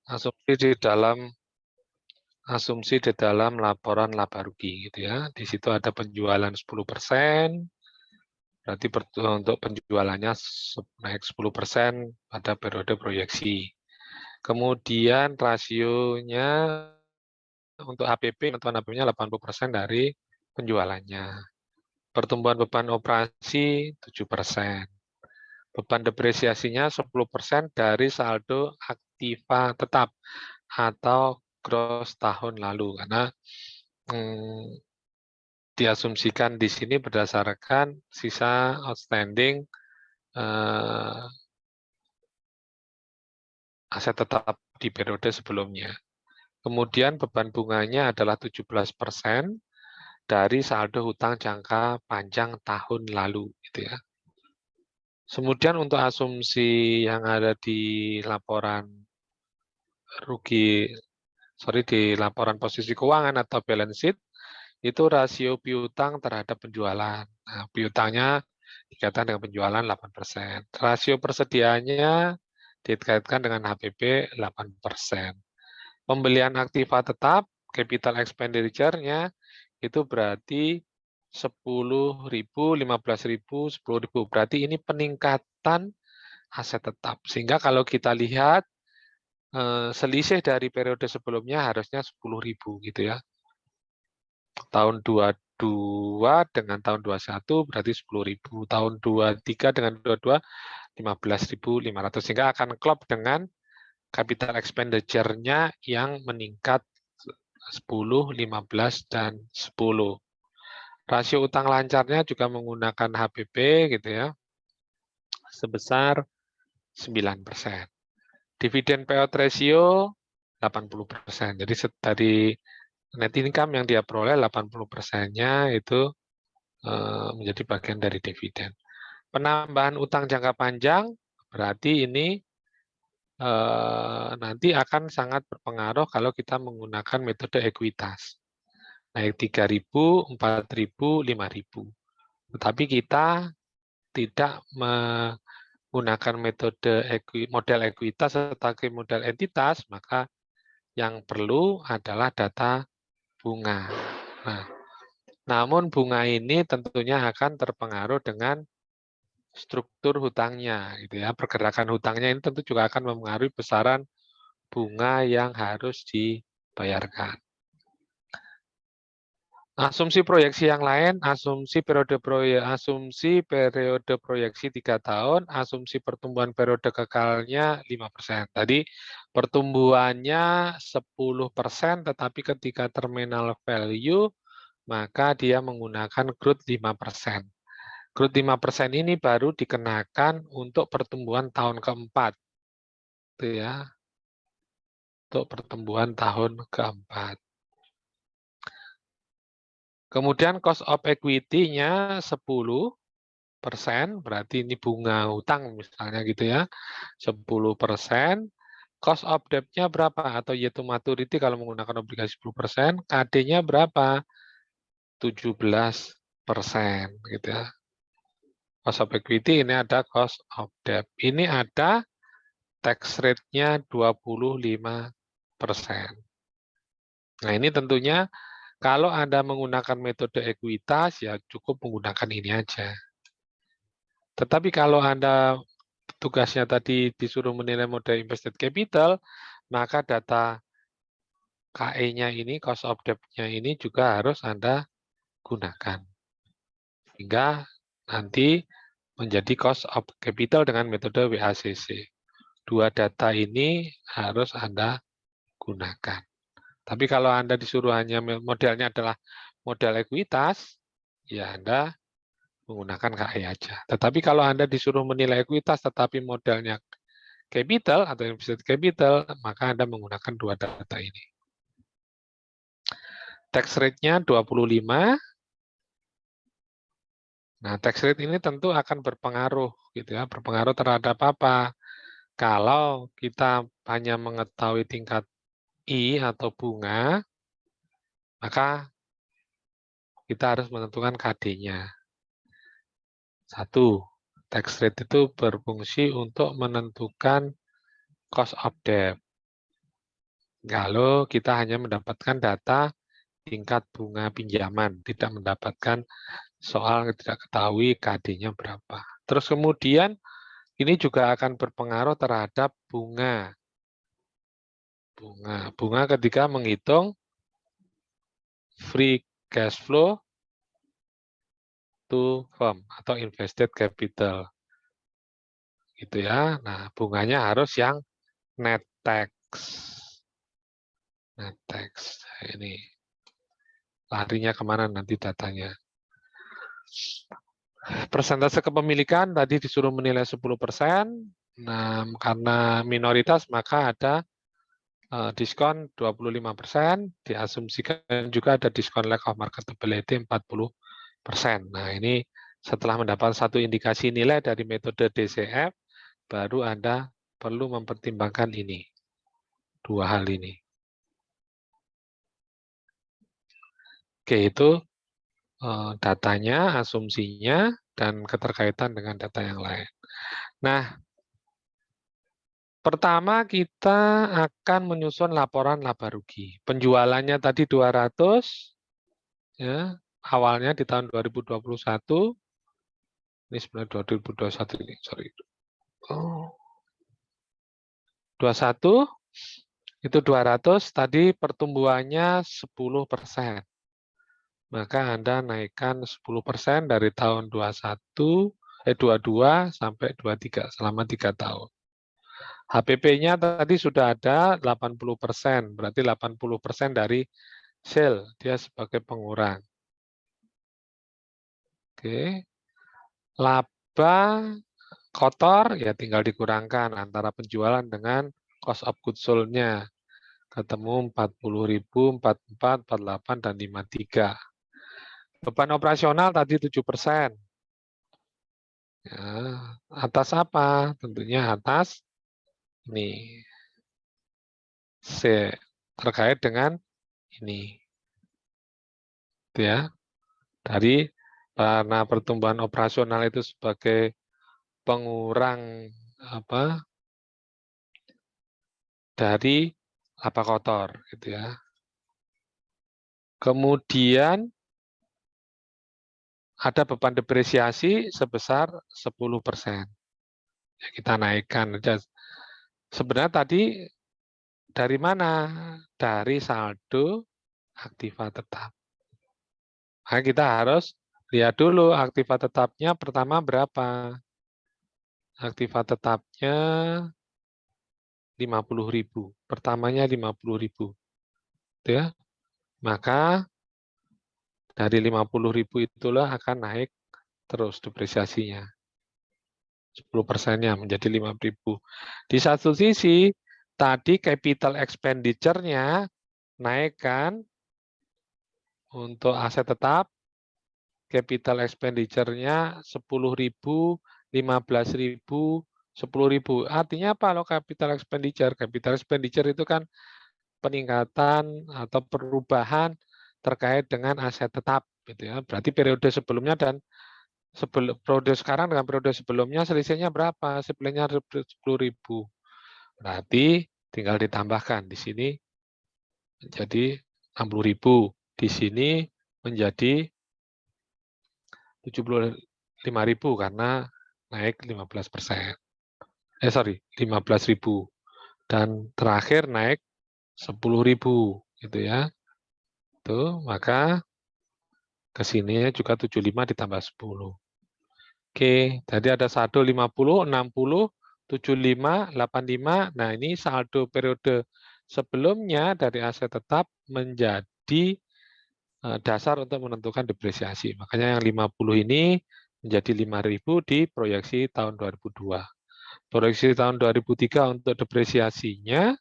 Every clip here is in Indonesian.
asumsi di dalam laporan laba rugi gitu ya. Di situ ada penjualan 10%, berarti untuk penjualannya naik 10% pada periode proyeksi. Kemudian rasionya untuk HPP, bantuan HPP-nya 80% dari penjualannya. Pertumbuhan beban operasi 7%. Beban depresiasinya 10% dari saldo aktiva tetap atau gross tahun lalu, karena diasumsikan di sini berdasarkan sisa outstanding aset tetap di periode sebelumnya. Kemudian beban bunganya adalah 17% dari saldo hutang jangka panjang tahun lalu, gitu ya. Kemudian untuk asumsi yang ada di laporan di laporan posisi keuangan atau balance sheet, itu rasio piutang terhadap penjualan. Nah, piutangnya dikaitkan dengan penjualan 8%. Rasio persediaannya dikaitkan dengan HPP 8%. Pembelian aktiva tetap, capital expenditure-nya itu berarti 10.000, 15.000, 10.000. Berarti ini peningkatan aset tetap. Sehingga kalau kita lihat selisih dari periode sebelumnya harusnya 10.000 gitu ya. Tahun 22 dengan tahun 21 berarti 10.000. Tahun 23 dengan 22 15.500. Sehingga akan klop dengan capital expenditure-nya yang meningkat 10, 15, dan 10. Rasio utang lancarnya juga menggunakan HPP gitu ya, sebesar 9%. Dividen payout ratio 80%. Jadi dari net income yang dia peroleh 80%-nya itu menjadi bagian dari dividen. Penambahan utang jangka panjang berarti ini nanti akan sangat berpengaruh kalau kita menggunakan metode ekuitas. Naik 3.000, 4.000, 5.000. Tetapi kita tidak menggunakan metode model ekuitas sebagai model entitas, maka yang perlu adalah data bunga. Nah, namun bunga ini tentunya akan terpengaruh dengan struktur hutangnya, gitu ya. Pergerakan hutangnya ini tentu juga akan mempengaruhi besaran bunga yang harus dibayarkan. Asumsi proyeksi yang lain, asumsi periode proyeksi 3 tahun, asumsi pertumbuhan periode kekalnya 5%. Tadi pertumbuhannya 10%, tetapi ketika terminal value, maka dia menggunakan growth 5%. Growth 5% ini baru dikenakan untuk pertumbuhan tahun keempat. Itu ya. Untuk pertumbuhan tahun keempat. Kemudian cost of equity-nya 10%, berarti ini bunga hutang misalnya gitu ya, 10%. Cost of debt-nya berapa? Atau yield to maturity kalau menggunakan obligasi 10%, KD-nya berapa? 17%, gitu ya. Cost of equity, ini ada cost of debt. Ini ada tax rate-nya 25%. Nah, ini tentunya kalau Anda menggunakan metode ekuitas, ya cukup menggunakan ini aja. Tetapi kalau Anda tugasnya tadi disuruh menilai model invested capital, maka data KE-nya ini, cost of debt-nya ini juga harus Anda gunakan. Sehingga nanti menjadi cost of capital dengan metode WACC. Dua data ini harus Anda gunakan. Tapi kalau Anda disuruh hanya modelnya adalah model ekuitas, ya Anda menggunakan KE aja. Tetapi kalau Anda disuruh menilai ekuitas tetapi modelnya capital atau invested capital, maka Anda menggunakan dua data ini. Tax rate-nya 25. Nah, tax rate ini tentu akan berpengaruh gitu ya, berpengaruh terhadap apa? Kalau kita hanya mengetahui tingkat I atau bunga, maka kita harus menentukan KD-nya. Satu, tax rate itu berfungsi untuk menentukan cost of debt. Kalau kita hanya mendapatkan data tingkat bunga pinjaman, tidak mendapatkan soal tidak ketahui KD-nya berapa. Terus kemudian ini juga akan berpengaruh terhadap bunga. Bunga ketika menghitung free cash flow to firm atau invested capital. Gitu ya. Nah, bunganya harus yang net tax. Net tax. Ini larinya kemana nanti datanya. Persentase kepemilikan tadi disuruh menilai 10%. Nah, karena minoritas maka ada diskon 25%, diasumsikan juga ada diskon lack of marketability 40%. Nah, ini setelah mendapat satu indikasi nilai dari metode DCF, baru Anda perlu mempertimbangkan ini. Dua hal ini. Oke, itu datanya, asumsinya, dan keterkaitan dengan data yang lain. Nah, pertama kita akan menyusun laporan laba rugi. Penjualannya tadi 200, ya, awalnya di tahun 2021, ini sebenarnya 2021 ini, sorry. Oh, 21, itu 200, tadi pertumbuhannya 10%. Maka Anda naikkan 10% dari tahun 22 sampai 23 selama 3 tahun. HPP-nya tadi sudah ada 80%, berarti 80% dari sale, dia sebagai pengurang. Oke. Laba kotor ya tinggal dikurangkan antara penjualan dengan cost of goods sold-nya. Ketemu 40.000, 44, 48, dan 53. Beban operasional tadi 7%. Ya, atas apa? Tentunya atas ini C terkait dengan ini. Gitu ya. Dari karena pertumbuhan operasional itu sebagai pengurang apa? Dari laba kotor gitu ya. Kemudian ada beban depresiasi sebesar 10%. Ya, kita naikkan. Sebenarnya tadi dari mana? Dari saldo aktiva tetap. Nah, kita harus lihat dulu aktiva tetapnya pertama berapa. Aktiva tetapnya 50.000. Pertamanya 50.000. Ya. Maka dari 50.000 itulah akan naik terus depresiasinya. 10%-nya menjadi 5.000. Di satu sisi, tadi capital expenditure-nya naikkan untuk aset tetap, capital expenditure-nya 10.000, 15.000, 10.000. Artinya apa lo capital expenditure? Capital expenditure itu kan peningkatan atau perubahan terkait dengan aset tetap gitu ya. Berarti periode sebelumnya dan periode sekarang dengan periode sebelumnya selisihnya berapa? Selisihnya 10.000. Berarti tinggal ditambahkan di sini menjadi 60.000. Di sini menjadi 75.000 karena naik 15%. Sorry, 15.000. Dan terakhir naik 10.000 gitu ya. Tuh, maka ke sini juga 75 ditambah 10. Oke, tadi ada saldo 50, 60, 75, 85. Nah, ini saldo periode sebelumnya dari aset tetap menjadi dasar untuk menentukan depresiasi. Makanya yang 50 ini menjadi 5.000 di proyeksi tahun 2002. Proyeksi tahun 2003 untuk depresiasinya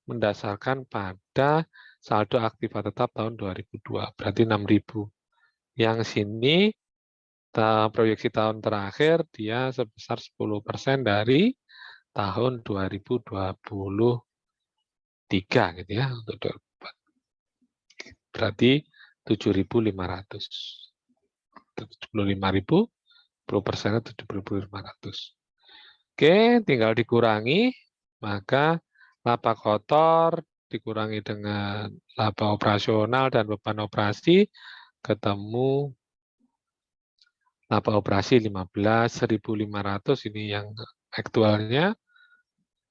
mendasarkan pada saldo aktiva tetap tahun 2002, berarti 6.000. Yang sini proyeksi tahun terakhir dia sebesar 10% dari tahun 2023 gitu ya untuk 2024. Berarti 7.500. 75.000, 10%-nya 7.500. Oke, tinggal dikurangi, maka laba kotor dikurangi dengan laba operasional dan beban operasi, ketemu laba operasi 15.500 ini yang aktualnya,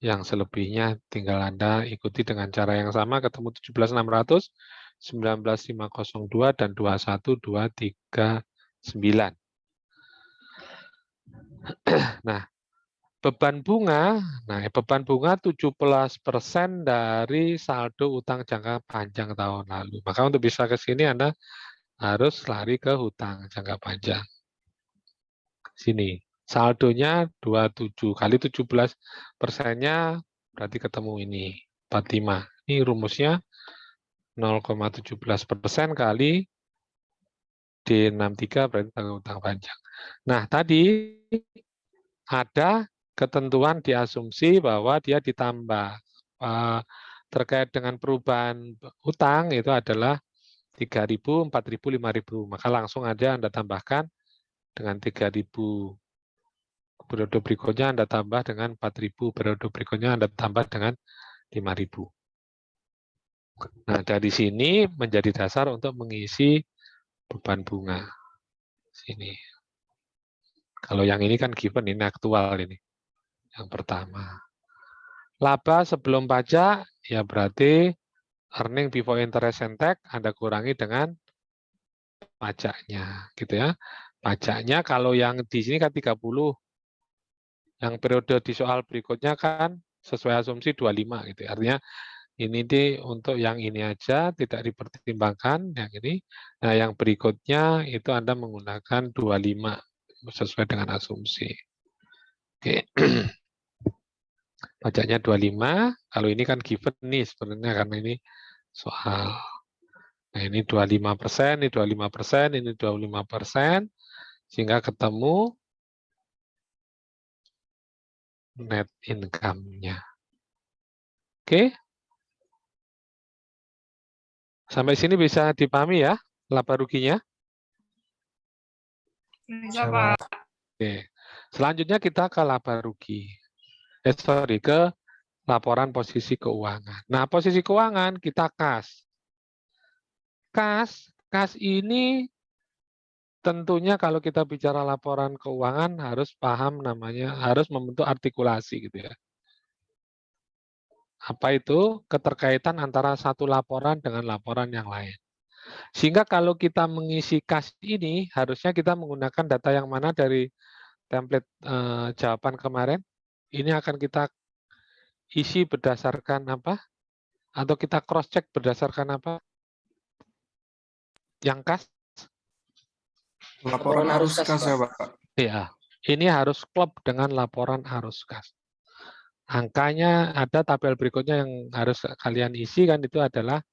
yang selebihnya tinggal Anda ikuti dengan cara yang sama, ketemu 17.600, 19.502, dan 21.239. Nah, beban bunga 17% dari saldo utang jangka panjang tahun lalu. Maka untuk bisa ke sini Anda harus lari ke hutang jangka panjang. Sini, saldonya 27 kali 17%-nya berarti ketemu ini, 45. Ini rumusnya 0,17% kali D63 berarti utang panjang. Nah, tadi ada ketentuan diasumsi bahwa dia ditambah. Terkait dengan perubahan utang itu adalah 3.000, 4.000, 5.000. Maka langsung aja Anda tambahkan dengan 3.000. Periode berikutnya Anda tambah dengan 4.000. Periode berikutnya Anda tambah dengan 5.000. Nah, dari sini menjadi dasar untuk mengisi beban bunga. Sini. Kalau yang ini kan given, ini aktual ini. Yang pertama. Laba sebelum pajak, ya berarti earning before interest and tax Anda kurangi dengan pajaknya, gitu ya. Pajaknya kalau yang di sini kan 30, yang periode di soal berikutnya kan sesuai asumsi 25 gitu. Artinya ini untuk yang ini aja tidak dipertimbangkan yang ini. Nah, yang berikutnya itu Anda menggunakan 25 sesuai dengan asumsi. Oke. Pajaknya 25, kalau ini kan given nih sebenarnya karena ini soal. Nah, ini 25%, ini 25%, ini 25%, sehingga ketemu net income-nya. Oke. Sampai sini bisa dipahami ya, laba ruginya? Bisa, Pak. Oke. Selanjutnya kita ke laba rugi. Ke laporan posisi keuangan. Nah, posisi keuangan kita kas. Kas ini tentunya kalau kita bicara laporan keuangan harus paham namanya, harus membentuk artikulasi gitu ya. Apa itu? Keterkaitan antara satu laporan dengan laporan yang lain. Sehingga kalau kita mengisi kas ini, harusnya kita menggunakan data yang mana dari template jawaban kemarin. Ini akan kita isi berdasarkan apa? Atau kita cross-check berdasarkan apa? Yang kas? Laporan arus kas ya, Pak? Iya, ini harus klop dengan laporan arus kas. Angkanya ada tabel berikutnya yang harus kalian isi kan itu adalah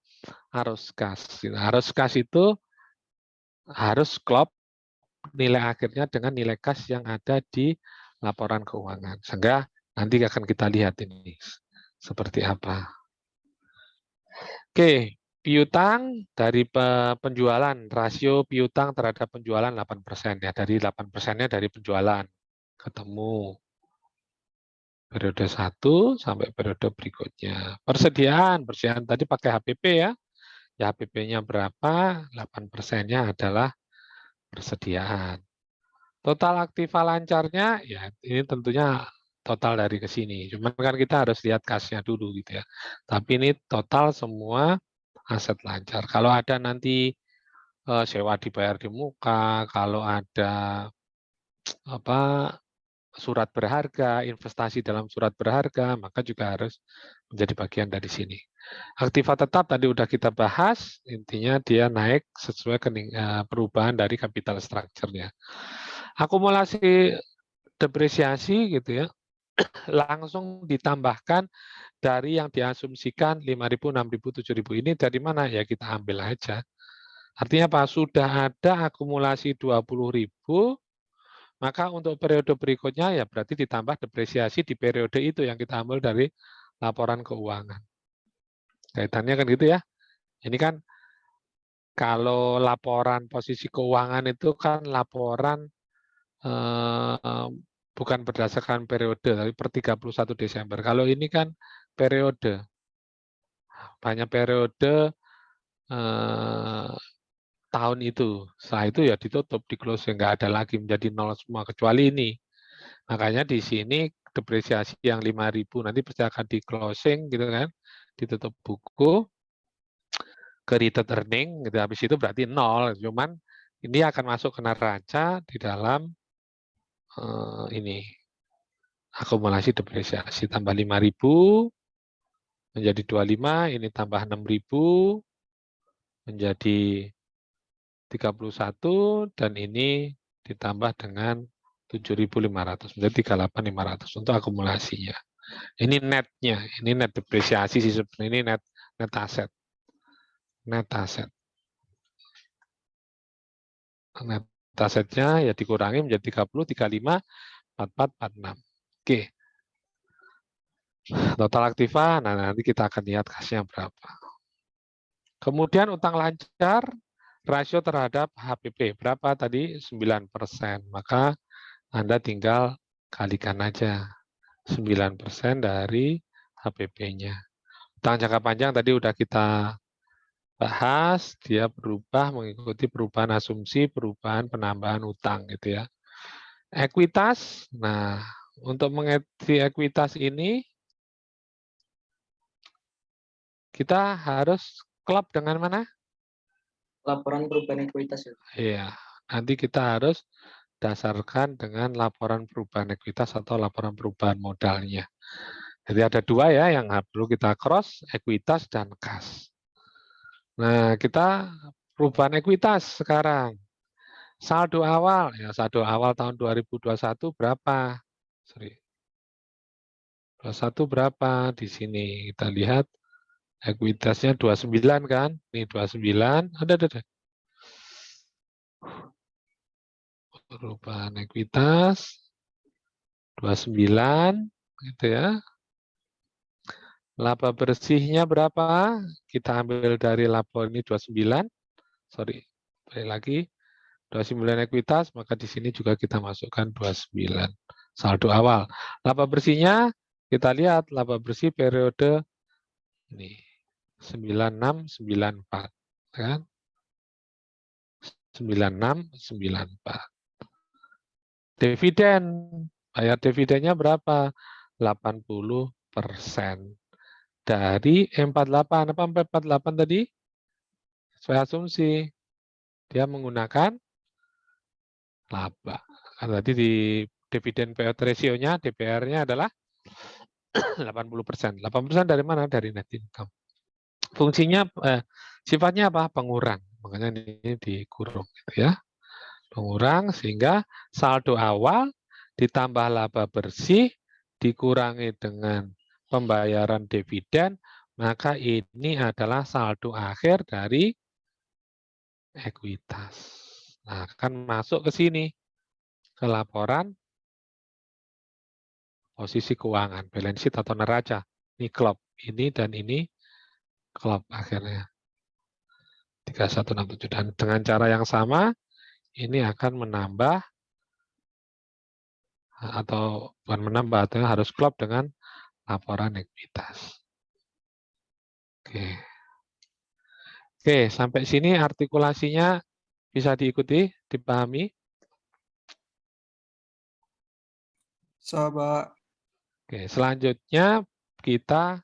arus kas. Arus kas itu harus klop nilai akhirnya dengan nilai kas yang ada di laporan keuangan. Sehingga nanti akan kita lihat ini seperti apa. Oke, piutang dari penjualan, rasio piutang terhadap penjualan 8% ya. Dari 8%-nya dari penjualan. Ketemu periode 1 sampai periode berikutnya. Persediaan tadi pakai HPP ya. Ya HPP-nya berapa? 8%-nya adalah persediaan. Total aktiva lancarnya, ya ini tentunya total dari ke sini. Cuman kan kita harus lihat kasnya dulu gitu ya. Tapi ini total semua aset lancar. Kalau ada nanti sewa dibayar di muka, kalau ada apa surat berharga, investasi dalam surat berharga, maka juga harus menjadi bagian dari sini. Aktiva tetap tadi udah kita bahas, intinya dia naik sesuai perubahan dari capital structure-nya. Akumulasi depresiasi gitu ya, langsung ditambahkan dari yang diasumsikan 5.000, 6.000, 7.000 ini dari mana? Ya kita ambil aja. Artinya apa? Sudah ada akumulasi 20.000, maka untuk periode berikutnya ya berarti ditambah depresiasi di periode itu yang kita ambil dari laporan keuangan. Kaitannya kan gitu ya. Ini kan kalau laporan posisi keuangan itu kan laporan bukan berdasarkan periode, tapi per 31 Desember. Kalau ini kan periode. banyak periode tahun itu. Setelah itu ya ditutup, di closing, nggak ada lagi menjadi nol semua kecuali ini. Makanya di sini depresiasi yang 5.000 nanti pasti akan di closing gitu kan, ditutup buku ke retained earning gitu. Habis itu berarti nol. Cuman ini akan masuk ke neraca di dalam ini akumulasi depresiasi tambah 5.000 menjadi 25, ini tambah 6.000 menjadi 31 dan ini ditambah dengan 7.500 menjadi 38.500 untuk akumulasinya. Ini netnya, ini net depresiasi sih sebenarnya, ini net aset. Net aset. Net asetnya ya dikurangi menjadi 30, 35, 44, 46. Oke. Total aktiva, nah nanti kita akan lihat kasnya berapa. Kemudian utang lancar, rasio terhadap HPP. Berapa tadi? 9%. Maka Anda tinggal kalikan aja 9% dari HPP-nya. Utang jangka panjang tadi udah kita bahas, dia berubah mengikuti perubahan asumsi, perubahan penambahan utang gitu ya. Ekuitas, nah untuk mengedit ekuitas ini kita harus klop dengan mana? Laporan perubahan ekuitas ya. Iya, nanti kita harus dasarkan dengan laporan perubahan ekuitas atau laporan perubahan modalnya. Jadi ada dua ya yang perlu kita cross, ekuitas dan kas. Nah, kita perubahan ekuitas sekarang. Saldo awal, ya saldo awal tahun 2021 berapa? Sorry. 21 berapa? Di sini kita lihat ekuitasnya 29 kan? Ini 29, ada. Perubahan ekuitas 29 gitu ya. Laba bersihnya berapa? Kita ambil dari laba ini 29. Sorry, balik lagi. 29 ekuitas, maka di sini juga kita masukkan 29. Saldo awal. Laba bersihnya, kita lihat laba bersih periode ini 9694. Kan? 9694. Dividen, bayar dividennya berapa? 80% dari 48. Apa 48 tadi? Sesuai asumsi. Dia menggunakan laba. Karena tadi di dividen payout ratio-nya, DPR-nya adalah 80%. 80% dari mana? Dari net income. Fungsinya, sifatnya apa? Pengurang. Makanya ini dikurung gitu ya. Pengurang sehingga saldo awal ditambah laba bersih dikurangi dengan pembayaran dividen, maka ini adalah saldo akhir dari ekuitas. Nah, akan masuk ke sini, ke laporan posisi keuangan, balance sheet atau neraca. Ini klop, ini dan ini klop akhirnya. 3167. Dan dengan cara yang sama, ini akan menambah atau bukan menambah, atau harus klop dengan laporan ekuitas. Oke, sampai sini artikulasinya bisa diikuti, dipahami? Coba. Oke, selanjutnya kita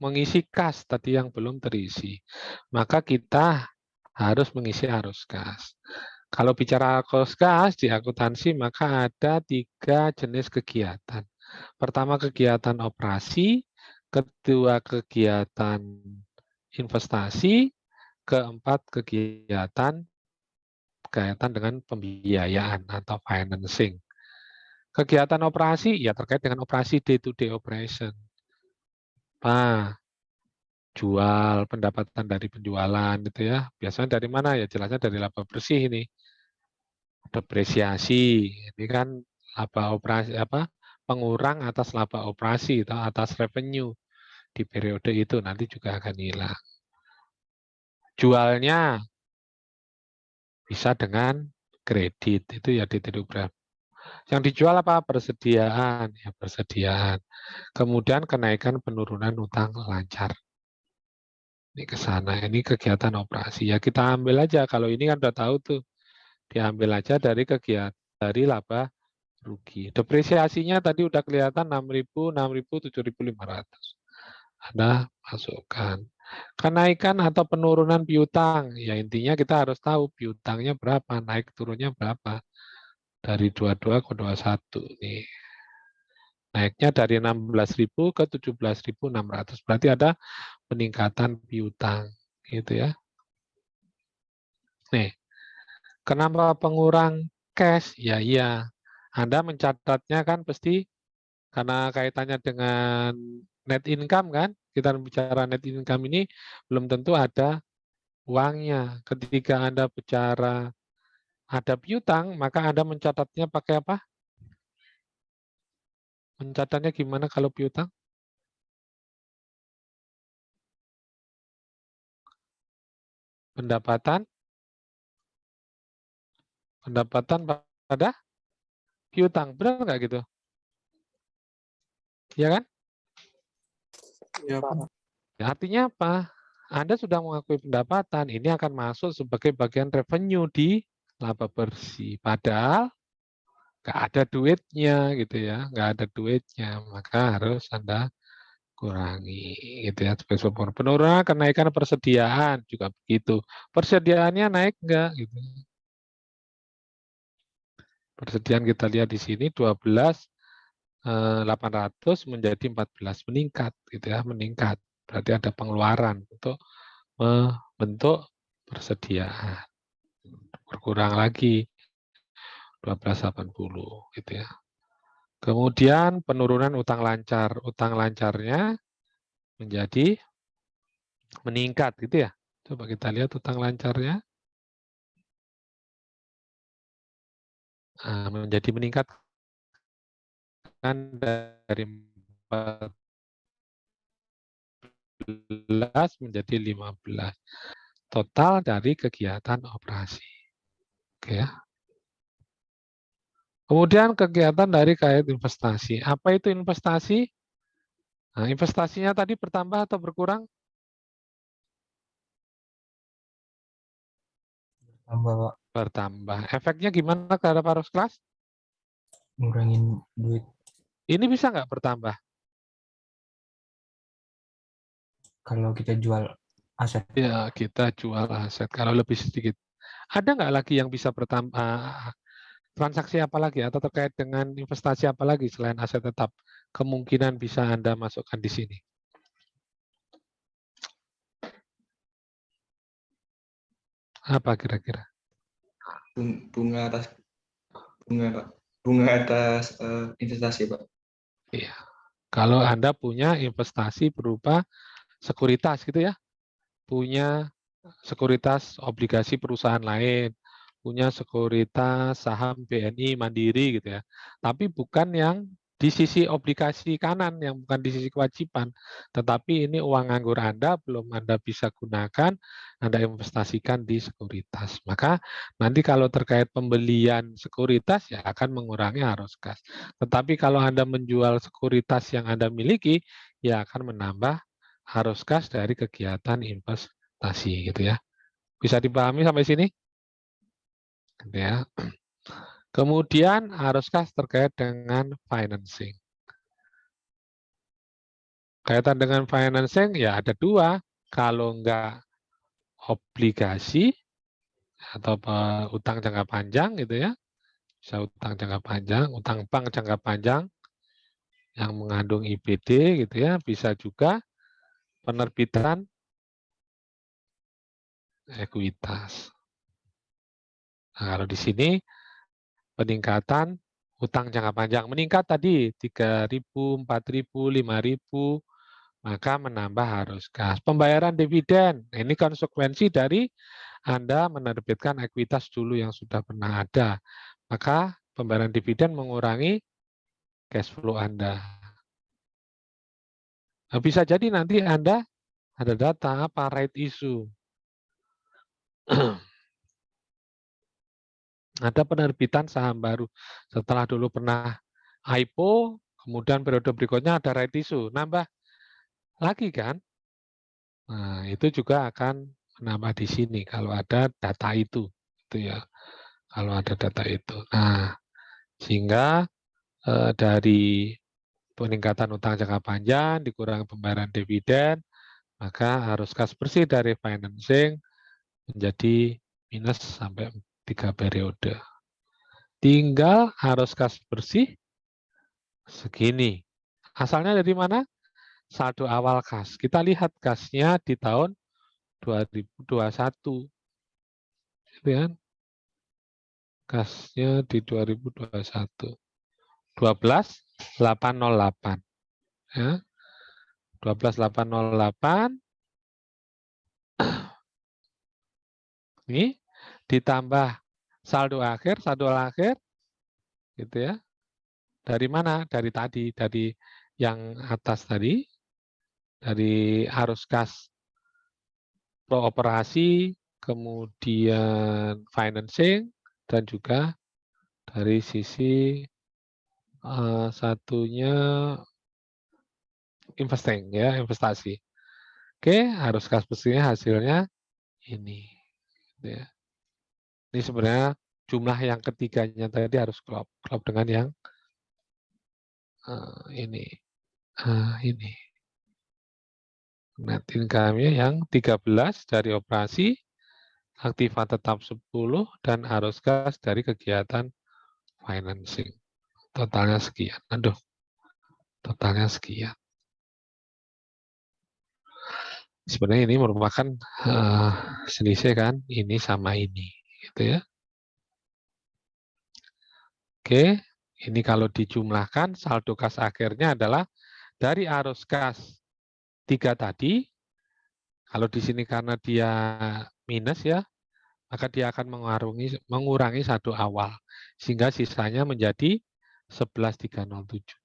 mengisi kas tadi yang belum terisi. Maka kita harus mengisi arus kas. Kalau bicara arus kas di akuntansi, maka ada 3 jenis kegiatan. Pertama, kegiatan operasi, kedua, kegiatan investasi, keempat, kegiatan berkaitan dengan pembiayaan atau financing. Kegiatan operasi ya terkait dengan operasi day-to-day operation. Nah, jual, pendapatan dari penjualan gitu ya. Biasanya dari mana ya? Jelasnya dari laba bersih ini. Depresiasi, ini kan laba operasi apa? Pengurang atas laba operasi atau atas revenue di periode itu nanti juga akan hilang. Jualnya bisa dengan kredit, itu ya dititik berapa. Yang dijual apa? Persediaan, ya persediaan. Kemudian kenaikan penurunan utang lancar. Ini ke sana, ini kegiatan operasi. Ya kita ambil aja, kalau ini kan udah tahu tuh. Diambil aja dari kegiatan, dari laba rugi. Depresiasinya tadi udah kelihatan 6.000, 6.000, 7.500. Anda masukkan. Kenaikan atau penurunan piutang, ya intinya kita harus tahu piutangnya berapa, naik turunnya berapa. Dari 22 ke 21 nih. Naiknya dari 16.000 ke 17.600. Berarti ada peningkatan piutang, gitu ya. Nih, kenapa pengurang cash? Ya iya, Anda mencatatnya kan pasti karena kaitannya dengan net income kan. Kita bicara net income ini belum tentu ada uangnya. Ketika Anda bicara ada piutang, maka Anda mencatatnya pakai apa? Mencatatnya gimana kalau piutang? Pendapatan pada piutang, benar nggak gitu? Ya kan? Ya, Pak. Ya, artinya apa? Anda sudah mengakui pendapatan, ini akan masuk sebagai bagian revenue di laba bersih. Padahal nggak ada duitnya gitu ya, nggak ada duitnya, maka harus Anda kurangi gitu ya. Penurunan kenaikan persediaan juga begitu. Persediaannya naik nggak gitu. Persediaan kita lihat di sini 12.800 menjadi 14 meningkat gitu ya, meningkat. Berarti ada pengeluaran untuk membentuk persediaan. Berkurang lagi 1280 gitu ya. Kemudian penurunan utang lancar. Utang lancarnya menjadi meningkat gitu ya. Coba kita lihat utang lancarnya. Menjadi meningkat kan dari 14 menjadi 15. Total dari kegiatan operasi. Oke ya. Kemudian kegiatan dari kait investasi. Apa itu investasi? Nah, investasinya tadi bertambah atau berkurang? Tambah, Pak. Bertambah. Efeknya gimana terhadap arus kas? Ngurangin duit. Ini bisa nggak bertambah? Kalau kita jual aset. Ya, kita jual aset. Kalau lebih sedikit. Ada nggak lagi yang bisa bertambah? Transaksi apa lagi? Atau terkait dengan investasi apa lagi selain aset tetap? Kemungkinan bisa Anda masukkan di sini. Apa kira-kira? Bunga atas investasi, Pak. Iya. Kalau Anda punya investasi berupa sekuritas gitu ya, punya sekuritas obligasi perusahaan lain, punya sekuritas saham BNI Mandiri gitu ya. Tapi bukan yang di sisi obligasi kanan, yang bukan di sisi kewajiban. Tetapi ini uang nganggur Anda, belum Anda bisa gunakan, Anda investasikan di sekuritas. Maka nanti kalau terkait pembelian sekuritas, ya akan mengurangi arus kas. Tetapi kalau Anda menjual sekuritas yang Anda miliki, ya akan menambah arus kas dari kegiatan investasi gitu ya. Bisa dipahami sampai sini? Gitu ya. Kemudian arus kas terkait dengan financing. Kaitan dengan financing ya ada dua. Kalau enggak obligasi atau utang jangka panjang gitu ya. Bisa utang jangka panjang, utang bank jangka panjang yang mengandung IBD gitu ya. Bisa juga penerbitan ekuitas. Nah, kalau di sini peningkatan utang jangka panjang meningkat tadi 3.000, 4.000, 5.000, maka menambah arus kas. Pembayaran dividen, ini konsekuensi dari Anda menerbitkan ekuitas dulu yang sudah pernah ada. Maka pembayaran dividen mengurangi cash flow Anda. Nah, bisa jadi nanti Anda ada data apa right issue. Ada penerbitan saham baru. Setelah dulu pernah IPO, kemudian periode berikutnya ada right issue. Nambah lagi kan? Nah, itu juga akan menambah di sini kalau ada data itu ya. Kalau ada data itu. Nah, sehingga dari peningkatan utang jangka panjang dikurangi pembayaran dividen, maka arus kas bersih dari financing menjadi minus sampai 3 periode. Tinggal arus kas bersih segini. Asalnya dari mana? Saldo awal kas. Kita lihat kasnya di tahun 2021. Gitu kan? Kasnya di 2021. 12.808. Ya. 12.808 ini ditambah saldo akhir gitu ya. Dari mana? Dari tadi, dari yang atas tadi, dari arus kas pro operasi, kemudian financing, dan juga dari sisi satunya investing ya, investasi. Oke, arus kas bersihnya hasilnya ini. Gitu ya. Ini sebenarnya jumlah yang ketiganya tadi harus klop dengan yang ini. Ini. Net income-nya yang 13 dari operasi, aktiva tetap 10, dan arus kas dari kegiatan financing. Totalnya sekian. Aduh, totalnya sekian. Sebenarnya ini merupakan selisih kan, ini sama ini. Gitu ya. Oke, ini kalau dijumlahkan, saldo kas akhirnya adalah dari arus kas 3 tadi, kalau di sini karena dia minus ya, maka dia akan mengurangi saldo awal. Sehingga sisanya menjadi 11.307.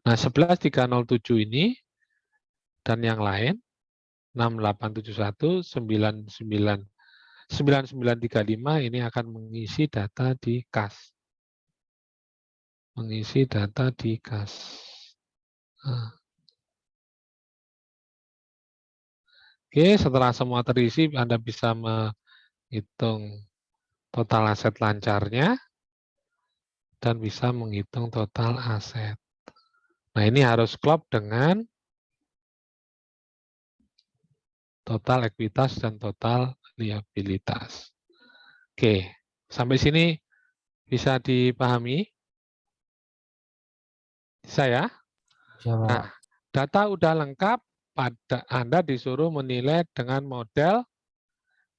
Nah, 11.307 ini dan yang lain, 6871, 9935 ini akan mengisi data di kas. Mengisi data di kas. Nah. Oke, setelah semua terisi, Anda bisa menghitung total aset lancarnya dan bisa menghitung total aset. Nah, ini harus klop dengan total ekuitas dan total liabilitas. Oke, sampai sini bisa dipahami? Bisa ya? Nah, data udah lengkap, Anda disuruh menilai dengan model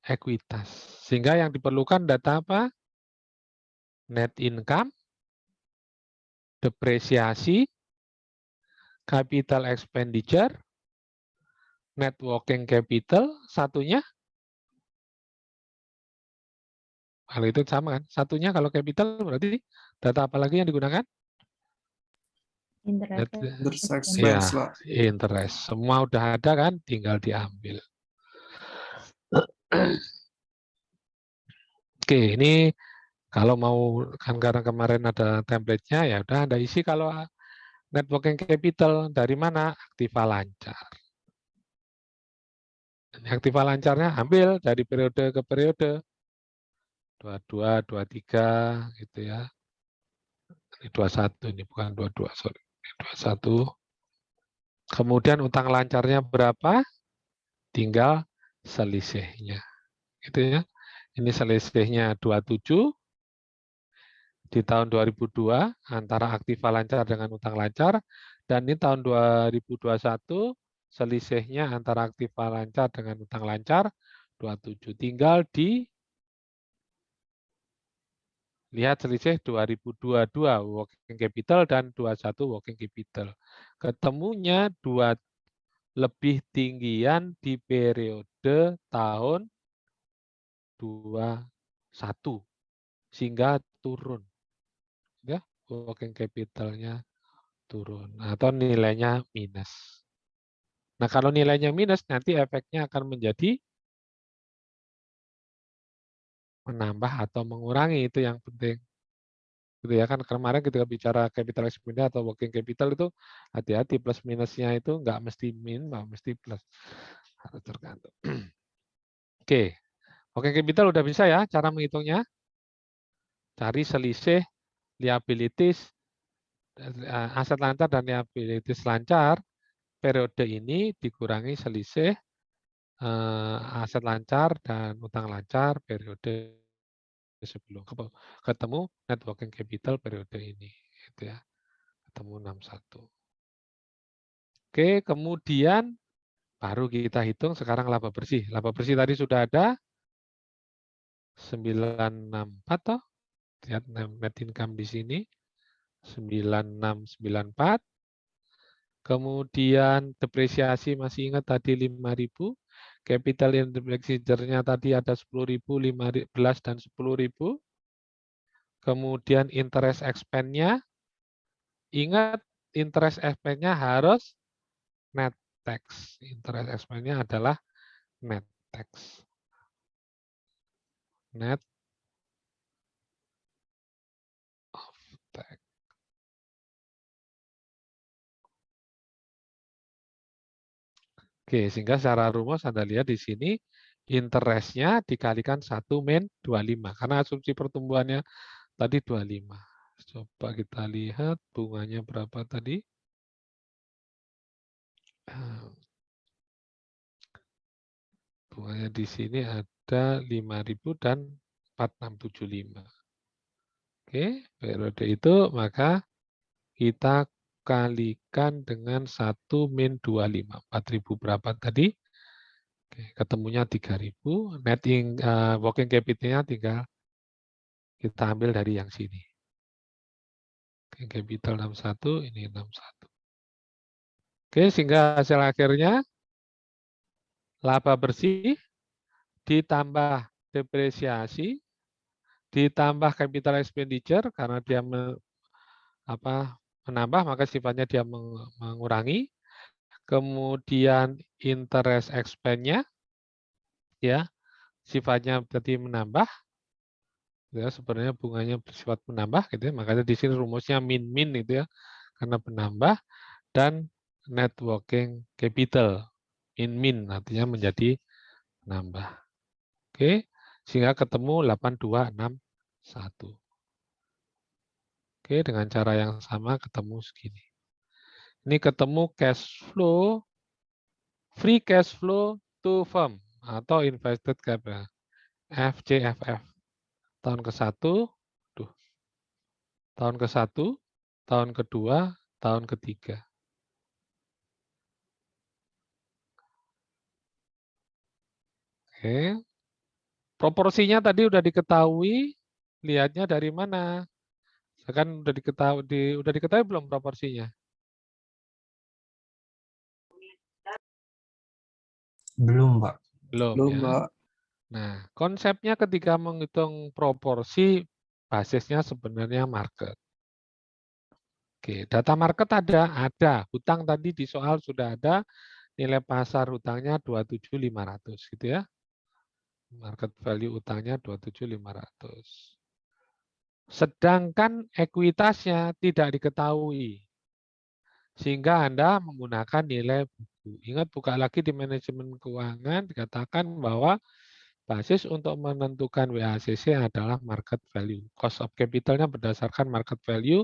ekuitas. Sehingga yang diperlukan data apa? Net income, depresiasi, capital expenditure, net working capital, satunya. Kalau itu sama kan? Satunya kalau capital berarti data apa lagi yang digunakan? Interest expense, ya, interest. Semua udah ada kan? Tinggal diambil. Oke, ini kalau mau kan karena kemarin ada template-nya ya udah Anda isi kalau net working capital dari mana? Aktiva lancar. Aktiva lancarnya ambil dari periode ke periode. 22, 23 gitu ya. Ini 21 ini bukan 22, sorry. 21. Kemudian utang lancarnya berapa? Tinggal selisihnya. Gitu ya. Ini selisihnya 27 di tahun 2002 antara aktiva lancar dengan utang lancar, dan ini tahun 2021 selisihnya antara aktiva lancar dengan utang lancar 27. Tinggal lihat selisih 2022 working capital dan 21 working capital. Ketemunya lebih tinggian di periode tahun 21 sehingga turun. Ya, working capital-nya turun atau nilainya minus. Nah, kalau nilainya minus nanti efeknya akan menjadi menambah atau mengurangi, itu yang penting. gitu ya kan. Kemarin ketika bicara capital expenditure atau working capital itu hati-hati, plus minusnya itu nggak mesti min, nggak mesti plus, harus tergantung. Oke, working capital udah bisa ya cara menghitungnya. Cari selisih liabilities, aset lancar dan liabilities lancar periode ini dikurangi selisih aset lancar dan utang lancar periode sebelum ketemu net working capital periode ini, gitu ya, ketemu 61. Oke, kemudian baru kita hitung sekarang laba bersih. Laba bersih tadi sudah ada 964 toh, lihat net income di sini 9694. Kemudian depresiasi masih ingat tadi 5.000. Capital expenditure-nya tadi ada 10.000, 15 dan 10.000. Kemudian interest expense-nya, ingat interest expense-nya harus net tax. Interest expense-nya adalah net tax. Net of tax. Oke, sehingga secara rumus Anda lihat di sini interest-nya dikalikan 1 min 25 karena asumsi pertumbuhannya tadi 25. Coba kita lihat bunganya berapa tadi. Bunganya di sini ada 5.000 dan 4675. Oke, periode itu maka kita kalikan dengan 1 min 25. 4.000 berapa tadi? Oke, ketemunya 3.000. Net working capital-nya tinggal kita ambil dari yang sini. Oke, capital 61, ini 61. Oke, sehingga hasil akhirnya laba bersih ditambah depresiasi ditambah capital expenditure karena dia menambah maka sifatnya dia mengurangi. Kemudian interest expense-nya ya sifatnya berarti menambah, ya sebenarnya bunganya bersifat menambah gitu ya, makanya di sini rumusnya min itu ya karena menambah, dan net working capital min artinya menjadi menambah. Oke, sehingga ketemu 8261. Oke, dengan cara yang sama ketemu segini. Ini ketemu cash flow, free cash flow to firm atau invested capital, FCFF. Tahun ke-1, tahun ke-1, tahun kedua, tahun ketiga. Oke. Proporsinya tadi udah diketahui, lihatnya dari mana? Kan udah diketahui belum proporsinya? Belum, Pak. Belum ya. Pak. Nah, konsepnya ketika menghitung proporsi, basisnya sebenarnya market. Oke, data market ada. Hutang tadi di soal sudah ada, nilai pasar hutangnya 27.500 gitu ya. Market value utangnya 27.500. Sedangkan ekuitasnya tidak diketahui. Sehingga Anda menggunakan nilai buku. Ingat, buka lagi di manajemen keuangan, dikatakan bahwa basis untuk menentukan WACC adalah market value. Cost of capital-nya berdasarkan market value,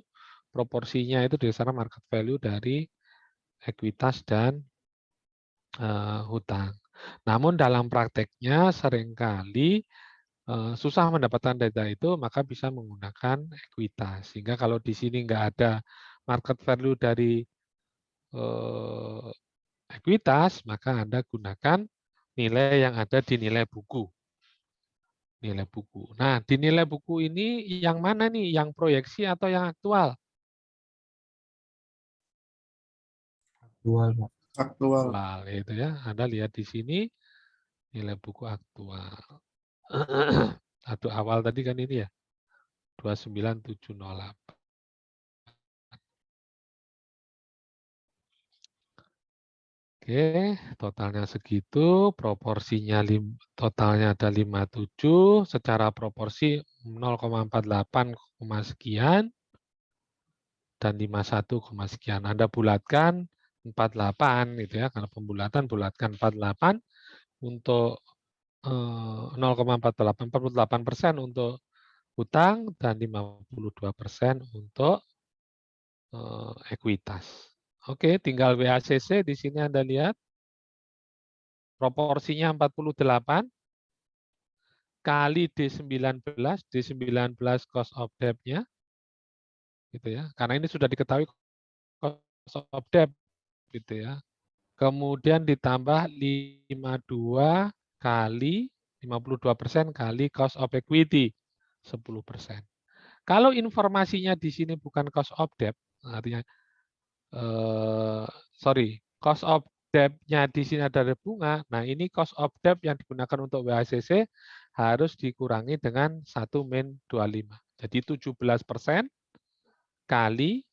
proporsinya itu berdasarkan market value dari ekuitas dan hutang. Namun dalam prakteknya seringkali susah mendapatkan data itu, maka bisa menggunakan ekuitas. Sehingga kalau di sini nggak ada market value dari ekuitas, maka Anda gunakan nilai yang ada di nilai buku. Nilai buku. Nah, di nilai buku ini yang mana nih? Yang proyeksi atau yang aktual? Aktual, Pak. Aktual. Aktual, itu ya. Anda lihat di sini nilai buku aktual. Atau awal tadi kan ini ya, 29708. Oke, totalnya segitu, proporsinya totalnya ada 57, secara proporsi 0,48, sekian, dan 51, sekian. Anda bulatkan 48, gitu ya, karena pembulatan bulatkan 48 untuk 0,48% untuk hutang dan 52% untuk ekuitas. Oke, tinggal WACC di sini Anda lihat. Proporsinya 48 kali D19, D19 cost of debt-nya, gitu ya. Karena ini sudah diketahui cost of debt, gitu ya. Kemudian ditambah 52 kali 52% kali cost of equity 10%. Kalau informasinya di sini bukan cost of debt, artinya cost of debt-nya di sini ada bunga. Nah, ini cost of debt yang digunakan untuk WACC harus dikurangi dengan 1-25. Jadi 17% kali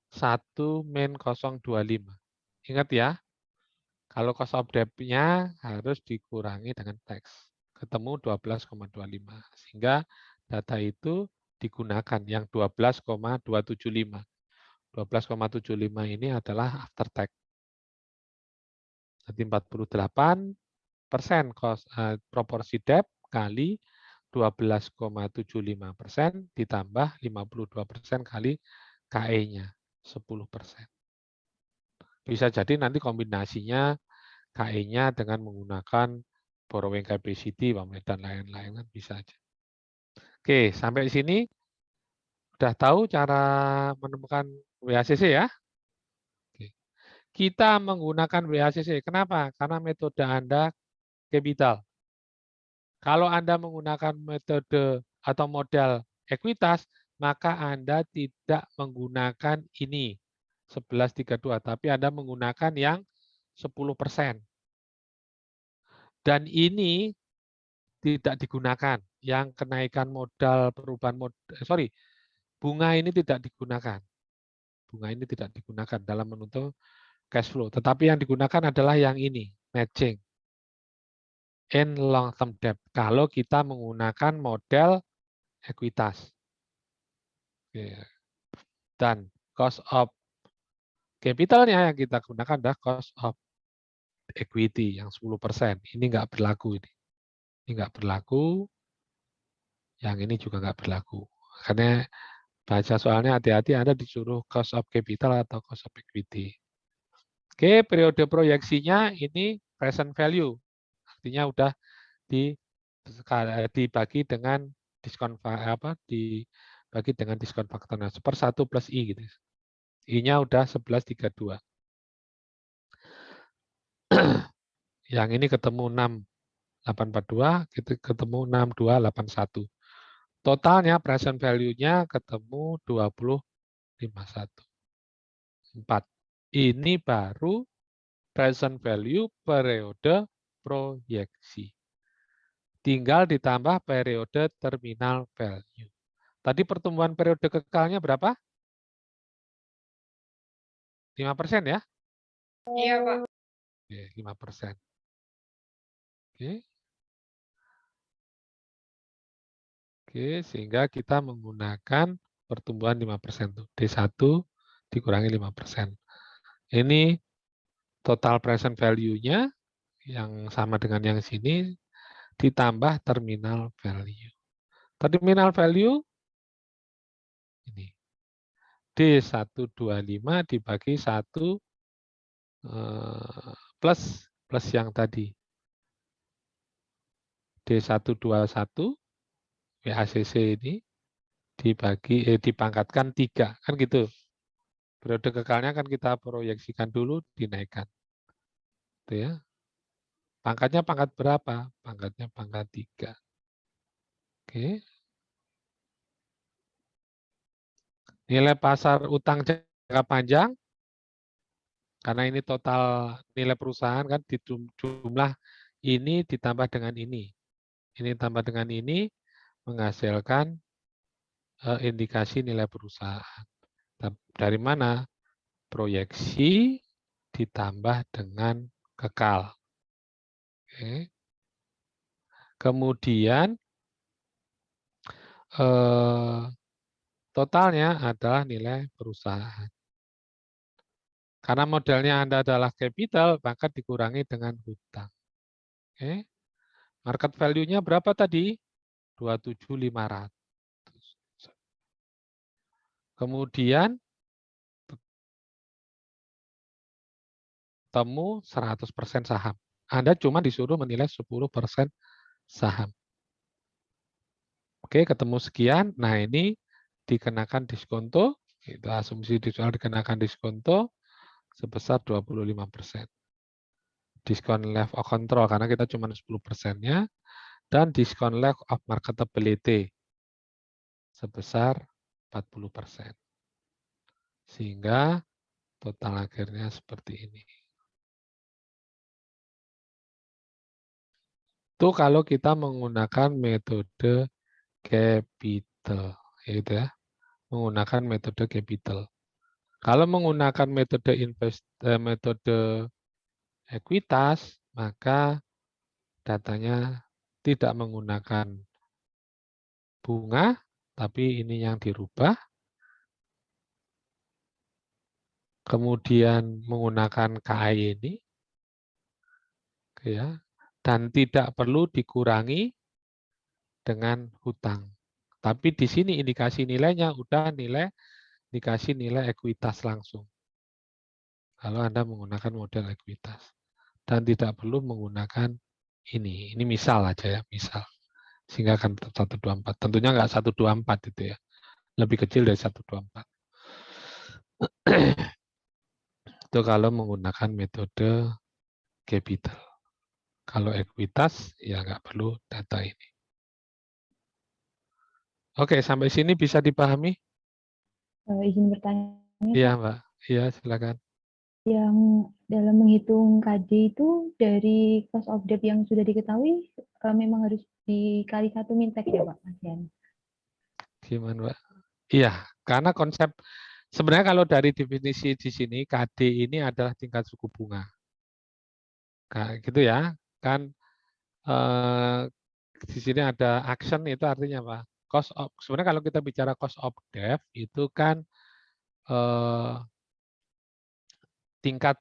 1-025. Ingat ya, kalau cost of debt-nya harus dikurangi dengan tax. Ketemu 12,25. Sehingga data itu digunakan yang 12,275. 12,75 ini adalah after tax. Jadi 48% proporsi debt kali 12,75% ditambah 52% kali KE-nya 10%. Bisa jadi nanti kombinasinya KE-nya dengan menggunakan borrowing capacity dan lain-lain, kan bisa aja. Oke, sampai sini udah tahu cara menemukan WACC ya? Oke. Kita menggunakan WACC. Kenapa? Karena metode Anda capital. Kalau Anda menggunakan metode atau modal ekuitas, maka Anda tidak menggunakan ini 1132, tapi Anda menggunakan yang 10%. Dan ini tidak digunakan. Yang kenaikan modal, perubahan modal, bunga ini tidak digunakan. Bunga ini tidak digunakan dalam menuntut cash flow. Tetapi yang digunakan adalah yang ini, matching in long term debt. Kalau kita menggunakan model ekuitas. Dan cost of capitalnya yang kita gunakan adalah cost of equity yang 10%. Ini nggak berlaku ini. Ini nggak berlaku. Yang ini juga nggak berlaku. Karena baca soalnya hati-hati Anda disuruh cost of capital atau cost of equity. Oke, periode proyeksinya ini present value. Artinya udah dibagi dengan diskon dibagi dengan diskon faktor. Nah, 1 plus I gitu. I-nya udah 1132. Yang ini ketemu 6.842, ketemu 6281. Totalnya present value-nya ketemu 2051. 4. Ini baru present value periode proyeksi. Tinggal ditambah periode terminal value. Tadi pertumbuhan periode kekalnya berapa? 5% ya? Iya, Pak. Oke, 5%. Oke. Oke, sehingga kita menggunakan pertumbuhan 5%. D1 dikurangi 5%. Ini total present value-nya yang sama dengan yang sini ditambah terminal value. Terminal value ini. D125 dibagi 1 plus yang tadi. D121 WACC ini dipangkatkan 3, kan gitu. Periode kekalnya kan kita proyeksikan dulu dinaikkan. Itu ya. Pangkatnya pangkat berapa? Pangkatnya pangkat 3. Oke. Nilai pasar utang jangka panjang, karena ini total nilai perusahaan kan di jumlah ini ditambah dengan ini. Ini tambah dengan ini menghasilkan indikasi nilai perusahaan. Dari mana? Proyeksi ditambah dengan kekal. Oke. Kemudian totalnya adalah nilai perusahaan. Karena modalnya Anda adalah capital, maka dikurangi dengan hutang. Oke. Market value-nya berapa tadi? 27.500. Kemudian temu 100% saham. Anda cuma disuruh menilai 10% saham. Oke, ketemu sekian. Nah, ini dikenakan diskonto. Kita asumsi dikenakan diskonto sebesar 25%. Diskon level of control karena kita cuma 10%-nya. Dan diskon level of marketability sebesar 40%. Sehingga total akhirnya seperti ini. Itu kalau kita menggunakan metode capital, gitu ya. Menggunakan metode capital. Kalau menggunakan metode ekuitas, maka datanya tidak menggunakan bunga, tapi ini yang dirubah. Kemudian menggunakan KI ini, ya, dan tidak perlu dikurangi dengan hutang. Tapi di sini indikasi nilainya udah dikasih nilai ekuitas langsung. Kalau Anda menggunakan model ekuitas. Dan tidak perlu menggunakan ini. Ini misal aja ya, misal. Sehingga akan 124. Tentunya nggak 124 itu ya. Lebih kecil dari 124. Itu kalau menggunakan metode capital. Kalau ekuitas, ya nggak perlu data ini. Oke, sampai sini bisa dipahami? Izin bertanya, Iya, Pak. Mbak. Iya, silakan. Yang dalam menghitung KD itu dari cost of debt yang sudah diketahui memang harus dikali 1 mintek ya, Pak? Gimana, Mbak? Iya, karena konsep sebenarnya kalau dari definisi di sini KD ini adalah tingkat suku bunga. Kayak gitu ya. Kan di sini ada action itu artinya apa? Cost of, sebenarnya kalau kita bicara cost of debt itu kan tingkat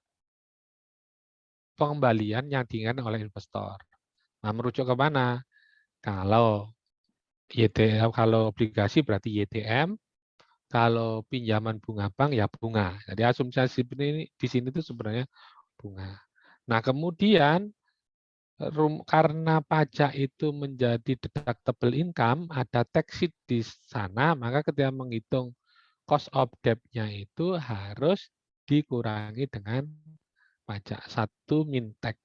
pengembalian yang diinginkan oleh investor. Nah, merujuk ke mana? Kalau YTM, kalau obligasi berarti YTM, kalau pinjaman bunga bank ya bunga. Jadi asumsi ini di sini itu sebenarnya bunga. Nah, kemudian karena pajak itu menjadi deductible income, ada tax sheet di sana, maka ketika menghitung cost of debt-nya itu harus dikurangi dengan pajak 1 mintek.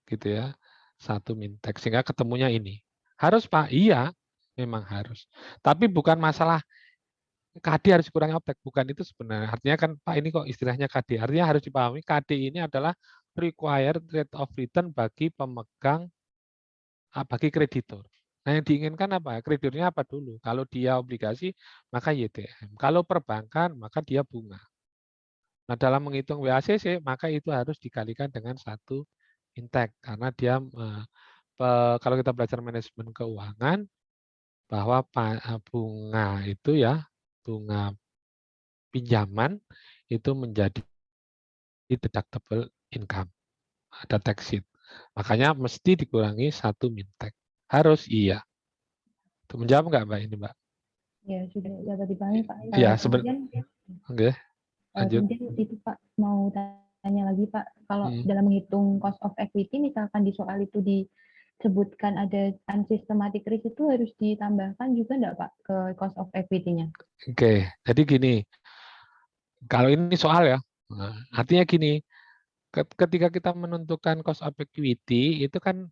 Gitu ya. 1 mintek sehingga ketemunya ini. Harus, Pak? Iya, memang harus. Tapi bukan masalah KD harus dikurangi optek, bukan itu sebenarnya. Artinya kan Pak ini kok istilahnya KD. Artinya harus dipahami KD ini adalah required rate of return bagi pemegang, bagi kreditur. Nah, yang diinginkan apa? Krediturnya apa dulu? Kalau dia obligasi, maka YTM. Kalau perbankan, maka dia bunga. Nah, dalam menghitung WACC, maka itu harus dikalikan dengan 1 mintek. Karena dia, kalau kita belajar manajemen keuangan, bahwa bunga itu ya, bunga pinjaman itu menjadi deductible income. Ada tax sheet. Makanya mesti dikurangi 1 mintek. Harus iya. Itu menjawab nggak, Mbak, ini, Mbak? Ya, sudah dapat dipahami, Pak. Iya, Kemudian, Oke, lanjut. kemudian itu Pak, mau tanya lagi Pak, kalau dalam menghitung cost of equity, misalkan di soal itu disebutkan ada unsystematic risk, itu harus ditambahkan juga enggak Pak ke cost of equity-nya? Oke, jadi gini, kalau ini soal ya, artinya gini, ketika kita menentukan cost of equity, itu kan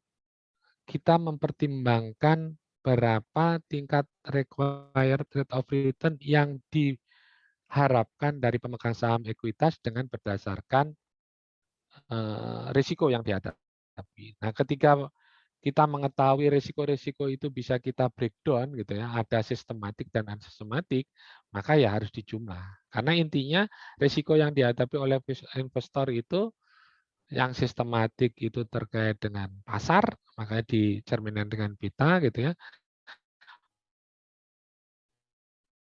kita mempertimbangkan berapa tingkat required rate of return yang diharapkan dari pemegang saham ekuitas dengan berdasarkan risiko yang dihadapi. Nah, ketika kita mengetahui risiko-risiko itu bisa kita breakdown gitu ya, ada sistematik dan unsistematik, maka ya harus dijumlah. Karena intinya risiko yang dihadapi oleh investor itu yang sistematik itu terkait dengan pasar, makanya dicerminkan dengan beta gitu ya.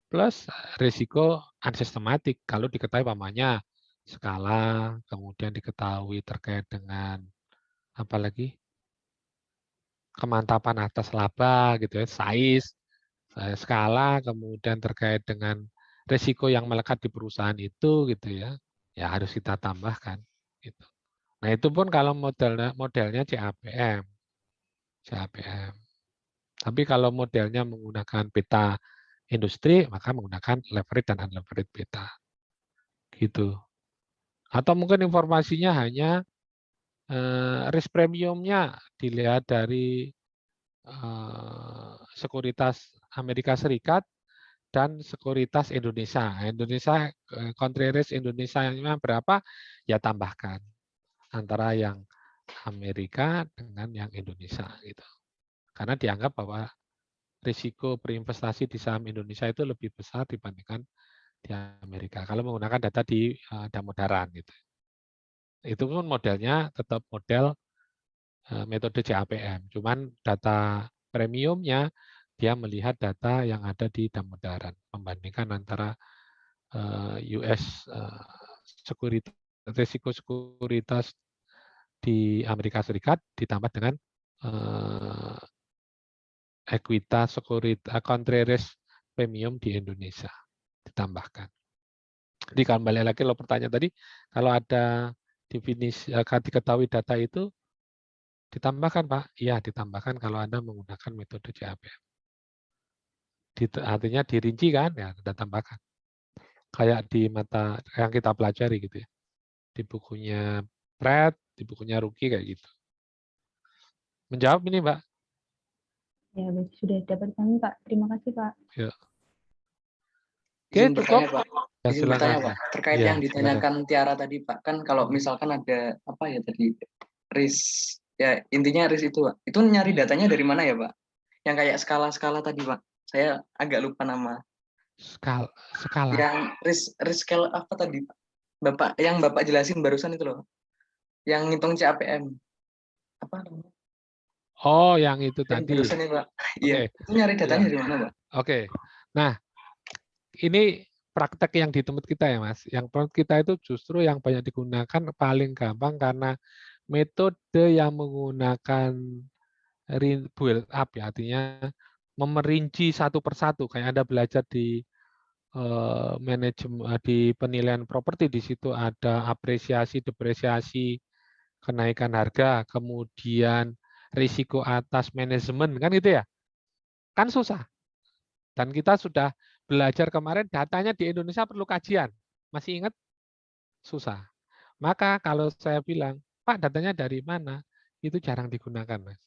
Plus risiko unsistematik kalau diketahui pamannya skala, kemudian diketahui terkait dengan apa lagi? Kemantapan atas laba gitu ya, size, skala, kemudian terkait dengan risiko yang melekat di perusahaan itu gitu ya. Ya harus kita tambahkan gitu. Nah, itu pun kalau modelnya CAPM. CAPM. Tapi kalau modelnya menggunakan peta industri, maka menggunakan leverage dan unleveraged beta. Gitu. Atau mungkin informasinya hanya risk premiumnya dilihat dari sekuritas Amerika Serikat dan sekuritas Indonesia. Indonesia country risk Indonesia-nya berapa? Ya tambahkan antara yang Amerika dengan yang Indonesia gitu. Karena dianggap bahwa risiko berinvestasi di saham Indonesia itu lebih besar dibandingkan di Amerika. Kalau menggunakan data di Damodaran gitu. Itu pun modelnya tetap model metode CAPM. Cuman data premiumnya dia melihat data yang ada di Damodaran, membandingkan antara US sekuritas, risiko sekuritas di Amerika Serikat ditambah dengan ekuitas sekuritas country risk premium di Indonesia ditambahkan. Jadi kembali lagi lo pertanyaan tadi, kalau ada definisi diketahui data itu ditambahkan Pak? Iya ditambahkan kalau Anda menggunakan metode CAPM. Artinya dirinci kan, ya Anda tambahkan. Kayak di mata yang kita pelajari gitu ya. Di bukunya Pratt, di bukunya Ruki kayak gitu. Menjawab ini Mbak? Ya, sudah dapat kami Pak. Terima kasih Pak. Ya. Izin Oke, bertanya cukup. Pak. Ya, Izin bertanya silakan. Pak. Terkait Ya, yang ditanyakan Tiara tadi Pak. Kan kalau misalkan ada apa ya tadi risk, ya intinya risk itu Pak. Itu nyari datanya dari mana ya Pak? Yang kayak skala-skala tadi Pak. Saya agak lupa nama. Skala. Yang risk scale apa tadi Pak? Bapak yang Bapak jelasin barusan itu loh. Yang ngitung CAPM. Apa namanya? Oh, yang itu tadi. Barusan ya Pak. Iya. Okay. Itu nyari datanya dari mana Pak? Oke. Nah, ini praktek yang di tempat kita ya Mas. Yang tempat kita itu justru yang banyak digunakan paling gampang karena metode yang menggunakan build up ya, artinya memerinci satu persatu. Kayak Anda belajar di manajemen di penilaian properti, di situ ada apresiasi, depresiasi, kenaikan harga, kemudian risiko atas manajemen kan gitu ya. Kan susah. Dan kita sudah belajar kemarin datanya di Indonesia perlu kajian. Masih ingat? Susah. Maka kalau saya bilang, Pak datanya dari mana? Itu jarang digunakan, Mas.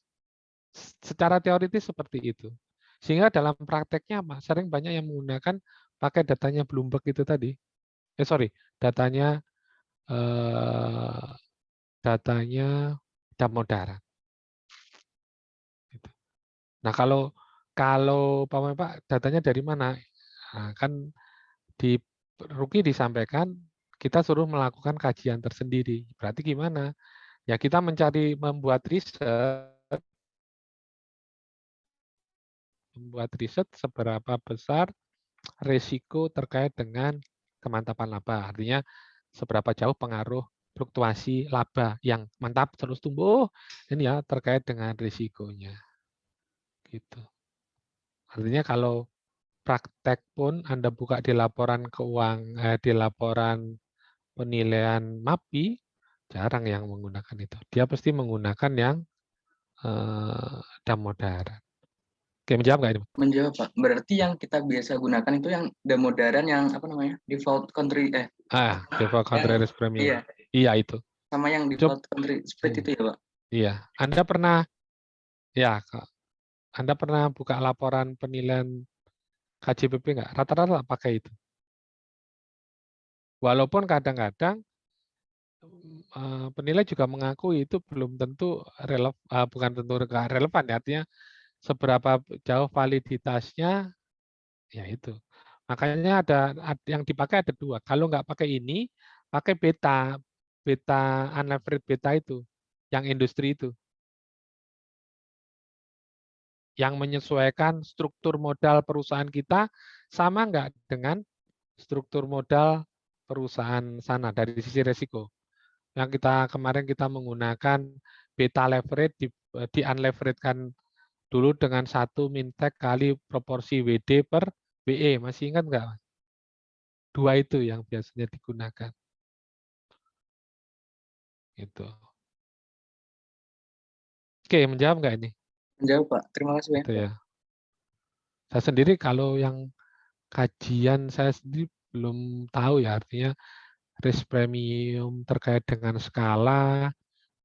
Secara teoritis seperti itu. Sehingga dalam prakteknya sering banyak yang menggunakan pakai datanya Bloomberg itu tadi. Datanya Damodaran. Nah kalau Pak datanya dari mana? Nah, kan di Ruki disampaikan kita suruh melakukan kajian tersendiri. Berarti gimana? Ya kita membuat riset seberapa besar risiko terkait dengan kemantapan laba. Artinya seberapa jauh pengaruh fluktuasi laba yang mantap terus tumbuh ini ya terkait dengan risikonya. Gitu. Artinya kalau praktek pun Anda buka di laporan di laporan penilaian MAPI, jarang yang menggunakan itu. Dia pasti menggunakan yang Damodaran. Oke, menjawab nggak ini? Menjawab Pak. Berarti yang kita biasa gunakan itu yang Damodaran yang apa namanya? Default country default country risk premium. Iya itu. Sama yang default country spread itu ya Pak. Iya. Anda pernah buka laporan penilaian KJPP nggak? Rata-rata pakai itu. Walaupun kadang-kadang penilai juga mengakui itu belum tentu bukan tentu nggak relevan ya, artinya seberapa jauh validitasnya ya itu. Makanya ada yang dipakai ada 2. Kalau nggak pakai ini, pakai beta unlevered beta itu, yang industri itu. Yang menyesuaikan struktur modal perusahaan kita sama nggak dengan struktur modal perusahaan sana dari sisi resiko. Yang kemarin kita menggunakan beta leverage di unleveredkan dulu dengan 1 mintek kali proporsi WD per BE. Masih ingat nggak? 2 itu yang biasanya digunakan. Gitu. Oke, menjawab nggak ini? Menjawab, Pak. Terima kasih banyak. Gitu ya. Saya sendiri kalau yang kajian saya sendiri belum tahu ya, artinya risk premium terkait dengan skala,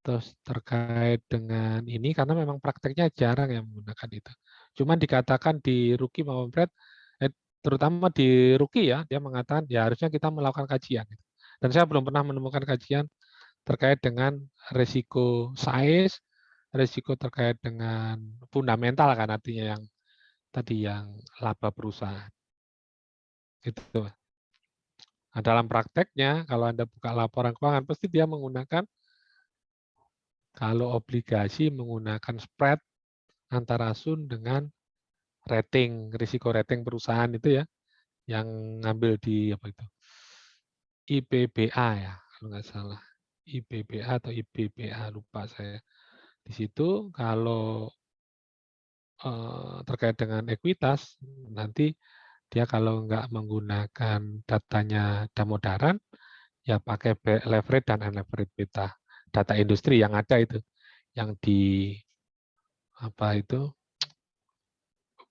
terus terkait dengan ini, karena memang prakteknya jarang yang menggunakan itu. Cuman dikatakan di Ruki maupun Fred, terutama di Ruki ya, dia mengatakan ya harusnya kita melakukan kajian. Dan saya belum pernah menemukan kajian terkait dengan risiko size, risiko terkait dengan fundamental kan, artinya yang tadi yang laba perusahaan. Gitu. Nah, dalam prakteknya, kalau Anda buka laporan keuangan, pasti dia menggunakan, kalau obligasi menggunakan spread antara Sun dengan rating, risiko rating perusahaan itu ya, yang ngambil di apa itu, IPBA ya, kalau nggak salah. IPBA atau IBBA, lupa saya. Di situ kalau terkait dengan ekuitas, nanti dia kalau nggak menggunakan datanya Damodaran, ya pakai leverage dan unleveraged beta. Data industri yang ada itu, yang di apa itu,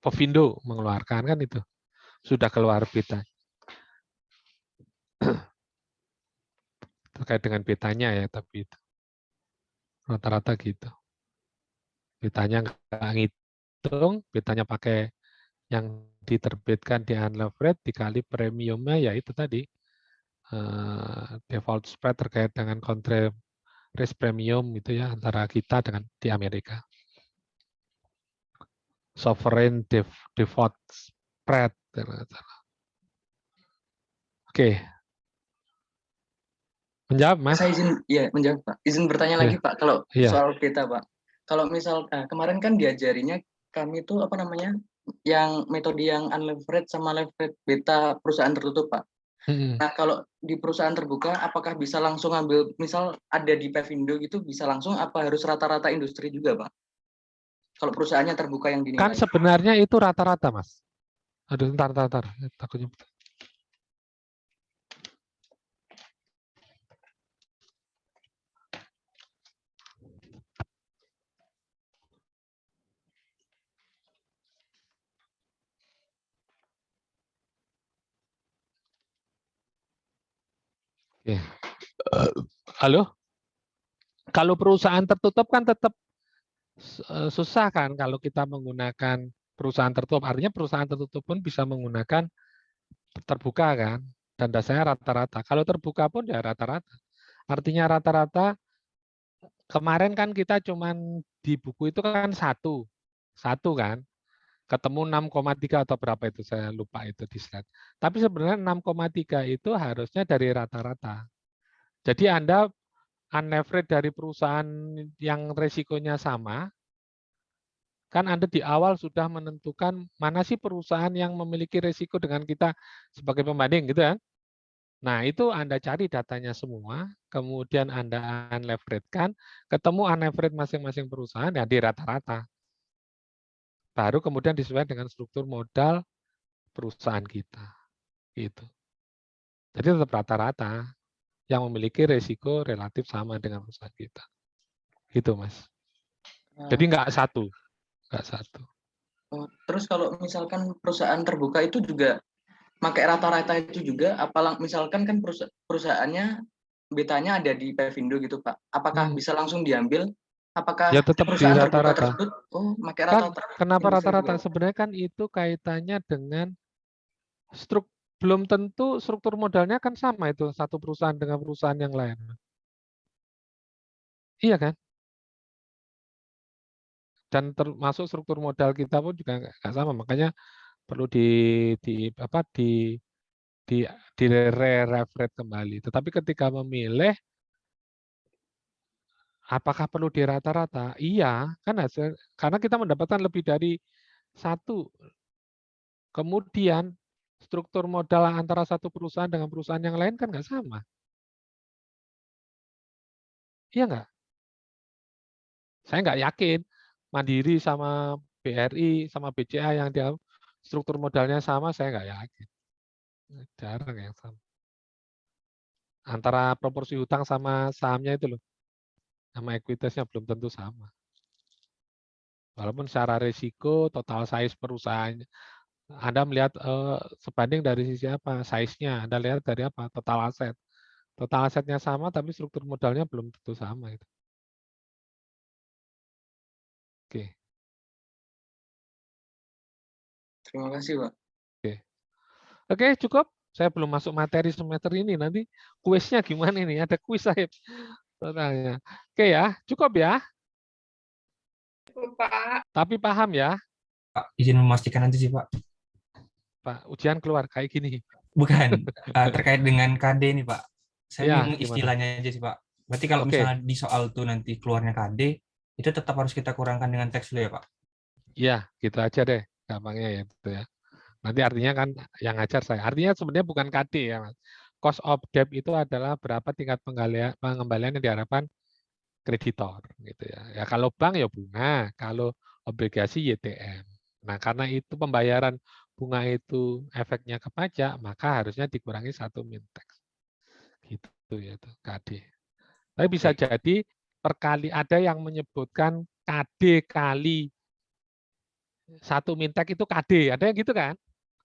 Povindo mengeluarkan kan itu, sudah keluar beta. Terkait dengan betanya ya, tapi itu rata-rata gitu. Betanya nggak ngitung, betanya pakai yang diterbitkan di unleveraged dikali premiumnya, ya itu tadi default spread terkait dengan kontra risk premium itu ya, antara kita dengan di Amerika. Sovereign default spread. Oke. Menjawab, Mas? Saya izin, ya menjawab, Pak. Izin bertanya lagi, Pak. Kalau soal beta, Pak. Kalau misal kemarin kan diajarinya kami itu apa namanya, yang metode yang unleveraged sama leveraged beta perusahaan tertutup, Pak. Nah, kalau di perusahaan terbuka, apakah bisa langsung ambil, misal ada di Pevindo gitu, bisa langsung apa harus rata-rata industri juga, Pak? Kalau perusahaannya terbuka yang dinilai. Kan sebenarnya itu rata-rata, Mas. Aduh, ntar. Takutnya. Oke. Halo? Kalau perusahaan tertutup kan tetap susah kan kalau kita menggunakan perusahaan tertutup. Artinya perusahaan tertutup pun bisa menggunakan terbuka kan. Dan dasarnya rata-rata. Kalau terbuka pun ya rata-rata. Artinya rata-rata, kemarin kan kita cuman di buku itu kan satu kan. Ketemu 6,3 atau berapa itu, saya lupa itu di slide. Tapi sebenarnya 6,3 itu harusnya dari rata-rata. Jadi Anda unleveraged dari perusahaan yang resikonya sama, kan Anda di awal sudah menentukan mana sih perusahaan yang memiliki resiko dengan kita sebagai pembanding, gitu kan? Nah, itu Anda cari datanya semua, kemudian Anda unleveraged-kan, ketemu unleveraged masing-masing perusahaan, ya di rata-rata. Baru kemudian disesuaikan dengan struktur modal perusahaan kita. Gitu. Jadi tetap rata-rata yang memiliki resiko relatif sama dengan perusahaan kita. Gitu, Mas. Jadi nggak satu. Terus kalau misalkan perusahaan terbuka itu juga pakai rata-rata itu juga, apalang misalkan kan perusahaannya betanya ada di Pevindo gitu, Pak. Apakah bisa langsung diambil? Apakah ya tetap perusahaan di terbuka rata-rata. tersebut pakai rata-rata? Kan kenapa rata-rata? Sebenarnya kan itu kaitannya dengan belum tentu struktur modalnya kan sama itu satu perusahaan dengan perusahaan yang lain. Iya kan? Dan termasuk struktur modal kita pun juga nggak sama, makanya perlu di re-refresh kembali. Tetapi ketika memilih, apakah perlu di rata-rata? Iya, kan karena kita mendapatkan lebih dari satu. Kemudian struktur modal antara satu perusahaan dengan perusahaan yang lain kan nggak sama. Iya nggak? Saya nggak yakin Mandiri sama BRI sama BCA yang dia struktur modalnya sama, saya nggak yakin. Jarang yang sama. Antara proporsi hutang sama sahamnya itu loh, sama ekuitasnya belum tentu sama. Walaupun secara risiko, total size perusahaannya, Anda melihat sebanding dari sisi apa? Size-nya, Anda lihat dari apa? Total aset. Total asetnya sama, tapi struktur modalnya belum tentu sama. Itu. Oke. Terima kasih, Pak. Oke, cukup. Saya belum masuk materi semester ini. Nanti kuisnya gimana ini? Ada kuis saya. Tanya. Oke ya, cukup ya. Pak. Tapi paham ya, Pak, izin memastikan nanti sih Pak. Pak. Ujian keluar kayak gini. Bukan, terkait dengan KD nih Pak. Saya Ya, bingung gimana? istilahnya aja sih Pak. Berarti kalau Oke. misalnya di soal tuh nanti keluarnya KD, itu tetap harus kita kurangkan dengan teks dulu ya Pak? Iya, gitu aja deh. Gampangnya ya itu ya. Nanti artinya kan yang ngajar saya. Artinya sebenarnya bukan KD ya, Mas. Cost of debt itu adalah berapa tingkat pengembalian yang diharapkan kreditor gitu ya. Ya kalau bank ya bunga, kalau obligasi YTM. Nah, karena itu pembayaran bunga itu efeknya ke pajak, maka harusnya dikurangi 1 min tax. Gitu ya tuh KD. Tapi bisa jadi perkali ada yang menyebutkan KD kali 1 min tax itu KD. Ada yang gitu kan?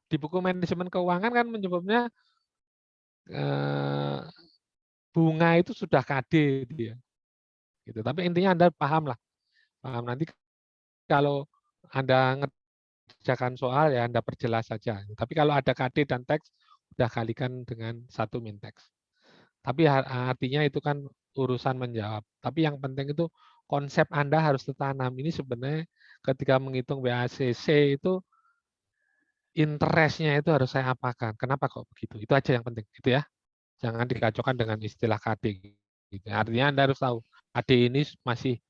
Di buku manajemen keuangan kan menyebutnya bunga itu sudah KD dia. Gitu. Tapi intinya Anda paham lah. Paham nanti kalau Anda ngerjakan soal ya Anda perjelas saja. Tapi kalau ada KD dan teks udah kalikan dengan 1 min teks. Tapi artinya itu kan urusan menjawab. Tapi yang penting itu konsep Anda harus tertanam. Ini sebenarnya ketika menghitung WACC itu interest-nya itu harus saya apakan. Kenapa kok begitu? Itu aja yang penting, gitu ya. Jangan dikacaukan dengan istilah KD. Gitu. Artinya Anda harus tahu KD ini masih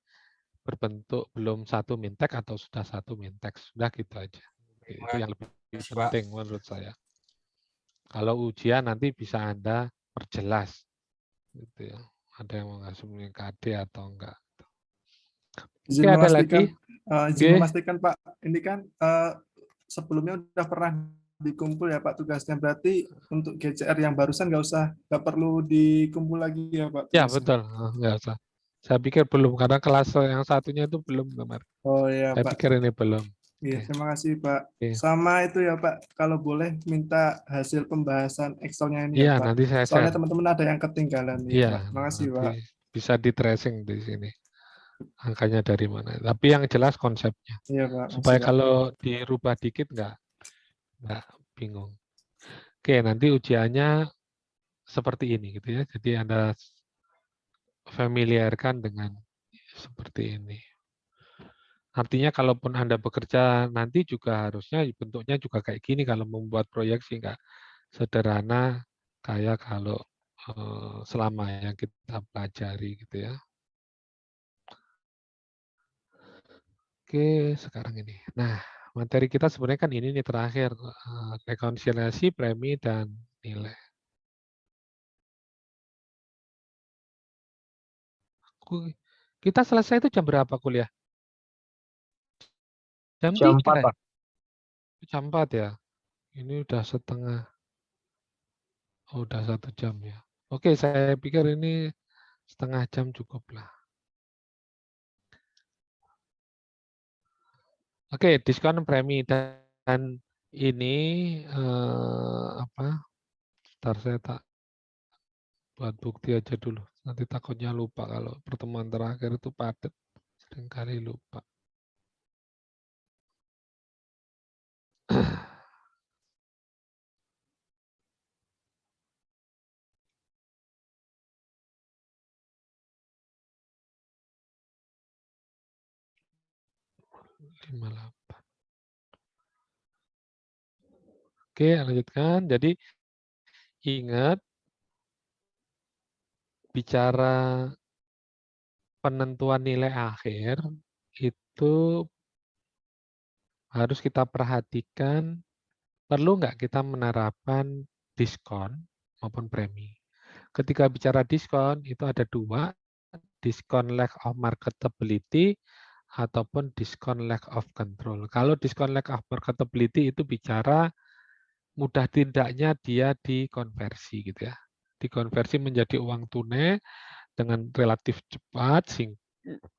berbentuk belum 1 min tax atau sudah 1 min tax. Sudah gitu aja. Itu yang lebih penting menurut saya. Kalau ujian nanti bisa Anda perjelas. Gitu ya. Ada yang mengasumsi KD atau enggak. Izin Oke, ada memastikan, lagi? izin memastikan Pak, ini kan sebelumnya udah pernah dikumpul ya Pak tugasnya. Berarti untuk GCR yang barusan nggak perlu dikumpul lagi ya Pak Ya tugasnya. betul, nggak usah. Saya pikir belum karena kelas yang satunya itu belum kemarin. Oh iya Saya Pak. pikir ini belum. Iya, Oke. terima kasih Pak. Oke. Sama itu ya Pak, kalau boleh minta hasil pembahasan Excel-nya ini Iya, ya Pak. nanti saya Soalnya share. teman-teman ada yang ketinggalan nih Iya, Pak. Terima kasih nanti Pak. bisa di tracing di sini. Angkanya dari mana. Tapi yang jelas konsepnya. Iya Pak. Supaya Makasih, Pak. kalau dirubah dikit nggak bingung. Oke, nanti ujiannya seperti ini gitu ya. Jadi Anda familiarkan dengan seperti ini. Artinya kalaupun Anda bekerja nanti juga harusnya bentuknya juga kayak gini kalau membuat proyeksi nggak sederhana kayak kalau selama yang kita pelajari gitu ya. Oke, sekarang ini. Nah, materi kita sebenarnya kan ini nih terakhir, rekonsiliasi, premi, dan nilai. Kita selesai itu jam berapa kuliah? Jam 3 4 ya? Pak. Jam 4 ya? Ini udah setengah. Oh, udah 1 jam ya. Oke, saya pikir ini setengah jam cukup lah. Oke, diskon premi dan ini apa? Ntar saya tak buat bukti aja dulu. Nanti takutnya lupa kalau pertemuan terakhir itu padat. Seringkali lupa. 58. Oke, lanjutkan. Jadi ingat, bicara penentuan nilai akhir itu harus kita perhatikan, perlu nggak kita menerapkan diskon maupun premi. Ketika bicara diskon itu ada dua, diskon lack of marketability ataupun diskon lack of control. Kalau diskon lack of marketability itu bicara mudah tidaknya dia dikonversi gitu ya. Dikonversi menjadi uang tunai dengan relatif cepat,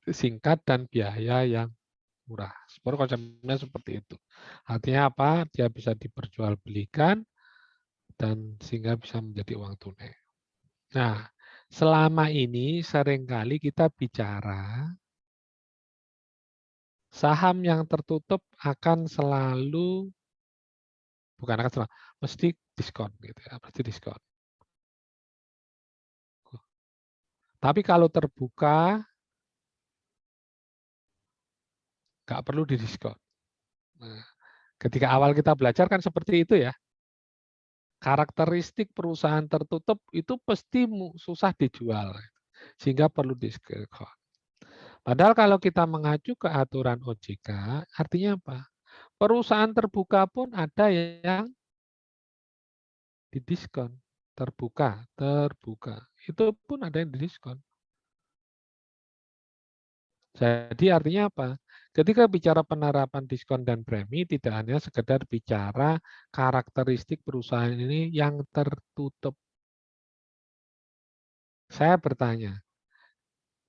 singkat dan biaya yang murah. Konsepnya seperti itu. Artinya apa? Dia bisa diperjualbelikan dan sehingga bisa menjadi uang tunai. Nah, selama ini seringkali kita bicara saham yang tertutup akan selalu, bukan akan selalu, mesti diskon gitu ya, pasti diskon. Tapi kalau terbuka nggak perlu didiskon. Nah, ketika awal kita belajar kan seperti itu ya. Karakteristik perusahaan tertutup itu pasti susah dijual, sehingga perlu diskon. Padahal kalau kita mengacu ke aturan OJK, artinya apa? Perusahaan terbuka pun ada yang didiskon. Terbuka. Itu pun ada yang didiskon. Jadi artinya apa? Ketika bicara penerapan diskon dan premi, tidak hanya sekedar bicara karakteristik perusahaan ini yang tertutup. Saya bertanya,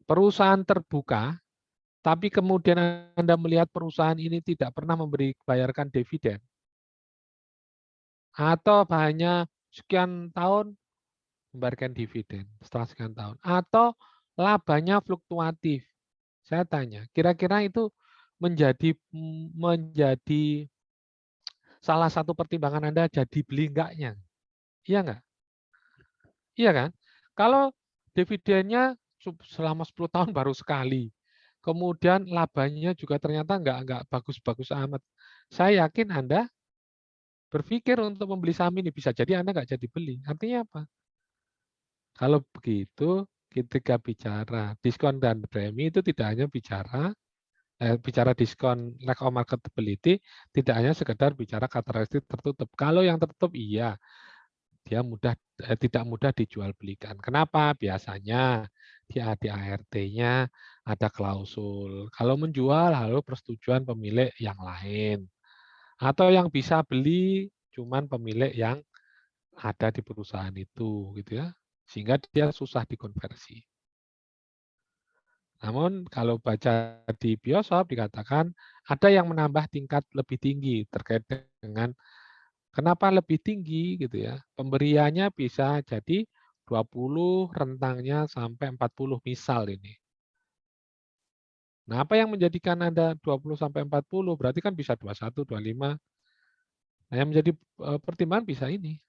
perusahaan terbuka, tapi kemudian Anda melihat perusahaan ini tidak pernah bayarkan dividen, atau hanya sekian tahun membayarkan dividen setelah sekian tahun, atau labanya fluktuatif. Saya tanya, kira-kira itu menjadi salah satu pertimbangan Anda jadi beli enggaknya? Iya enggak? Iya kan? Kalau dividennya selama 10 tahun baru sekali, kemudian labanya juga ternyata enggak bagus-bagus amat, saya yakin Anda berpikir untuk membeli saham ini, bisa jadi Anda enggak jadi beli. Artinya apa? Kalau begitu, ketika bicara diskon dan premi itu tidak hanya bicara diskon lack of marketability, tidak hanya sekedar bicara karakteristik tertutup. Kalau yang tertutup iya, dia tidak mudah dijual belikan. Kenapa? Biasanya di ADART-nya ada klausul. Kalau menjual harus persetujuan pemilik yang lain. Atau yang bisa beli cuman pemilik yang ada di perusahaan itu, gitu ya. Sehingga dia susah dikonversi. Namun kalau baca di Biosoft dikatakan ada yang menambah tingkat lebih tinggi terkait dengan kenapa lebih tinggi gitu ya. Pemberiannya bisa jadi 20, rentangnya sampai 40 misal ini. Nah, apa yang menjadikan Anda 20 sampai 40? Berarti kan bisa 21, 25. Nah, yang menjadi pertimbangan bisa ini.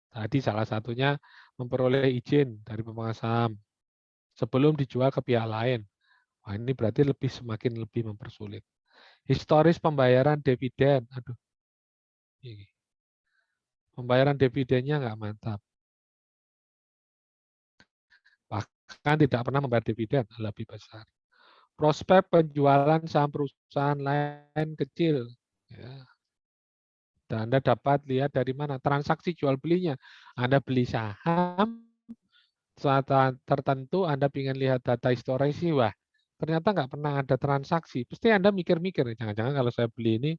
Tadi salah satunya memperoleh izin dari pemegang saham sebelum dijual ke pihak lain. Wah, ini berarti semakin lebih mempersulit. Historis pembayaran dividen. Aduh. Ini. Pembayaran dividennya nggak mantap. Bahkan tidak pernah membayar dividen, lebih besar. Prospek penjualan saham perusahaan lain kecil. Ya. Dan Anda dapat lihat dari mana transaksi jual belinya. Anda beli saham, saat tertentu Anda ingin lihat data historis sih, wah ternyata nggak pernah ada transaksi. Pasti Anda mikir-mikir, jangan-jangan kalau saya beli ini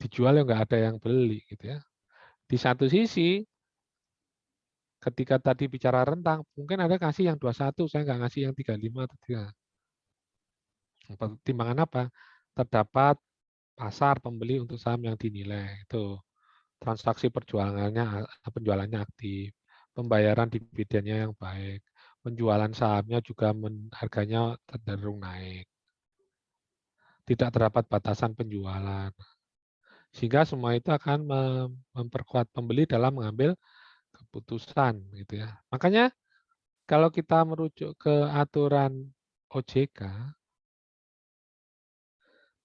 dijual ya nggak ada yang beli gitu ya. Di satu sisi, ketika tadi bicara rentang, mungkin Anda kasih yang 21, saya nggak ngasih yang 35 atau 3. Pertimbangan apa? Terdapat pasar pembeli untuk saham yang dinilai. Itu transaksi penjualannya aktif, pembayaran dividennya yang baik, penjualan sahamnya juga harganya cenderung naik. Tidak terdapat batasan penjualan. Sehingga semua itu akan memperkuat pembeli dalam mengambil keputusan gitu ya. Makanya kalau kita merujuk ke aturan OJK,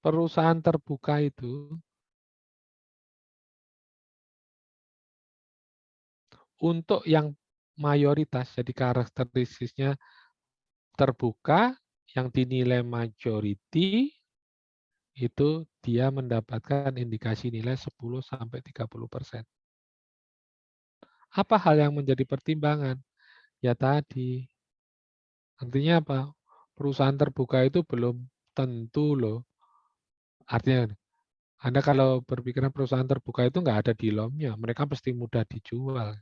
perusahaan terbuka itu untuk yang mayoritas, jadi karakteristiknya terbuka, yang dinilai majority, itu dia mendapatkan indikasi nilai 10-30%. Apa hal yang menjadi pertimbangan? Ya tadi, artinya apa? Perusahaan terbuka itu belum tentu loh. Artinya, Anda kalau berpikiran perusahaan terbuka itu nggak ada dilomnya, mereka pasti mudah dijual.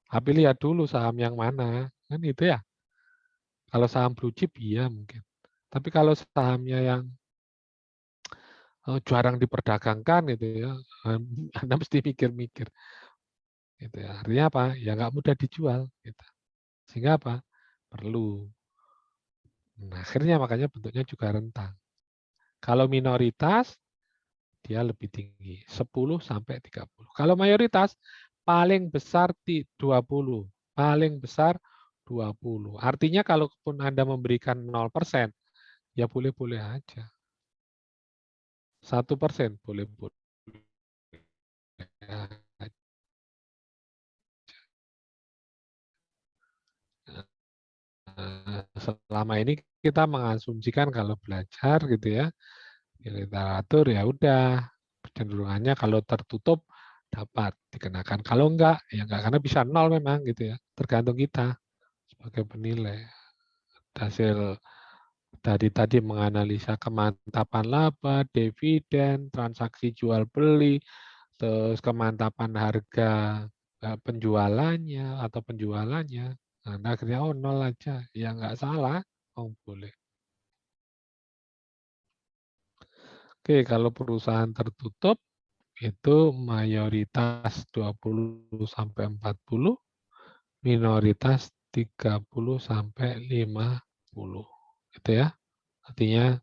Tapi lihat dulu saham yang mana, kan itu ya. Kalau saham blue chip iya mungkin. Tapi kalau sahamnya yang jarang diperdagangkan gitu ya, Anda mesti mikir-mikir. Gitu ya. Artinya apa? Ya nggak mudah dijual. Gitu. Sehingga apa? Perlu. Nah, akhirnya makanya bentuknya juga rentang. Kalau minoritas, dia lebih tinggi, 10-30. Kalau mayoritas, paling besar 20. Paling besar 20. Artinya kalaupun Anda memberikan 0%, ya boleh-boleh aja. 1% boleh-boleh. Selama ini kita mengasumsikan kalau belajar gitu ya, di literatur ya udah, cenderungannya kalau tertutup dapat dikenakan. Kalau enggak, ya enggak, karena bisa 0 memang gitu ya. Tergantung kita sebagai penilai. Hasil tadi menganalisa kemantapan laba, dividen, transaksi jual beli, terus kemantapan harga penjualannya atau penjualannya. Nah, akhirnya 0 aja. Ya nggak salah, boleh. Oke, kalau perusahaan tertutup itu mayoritas 20-40, minoritas 30-50. Gitu ya. Artinya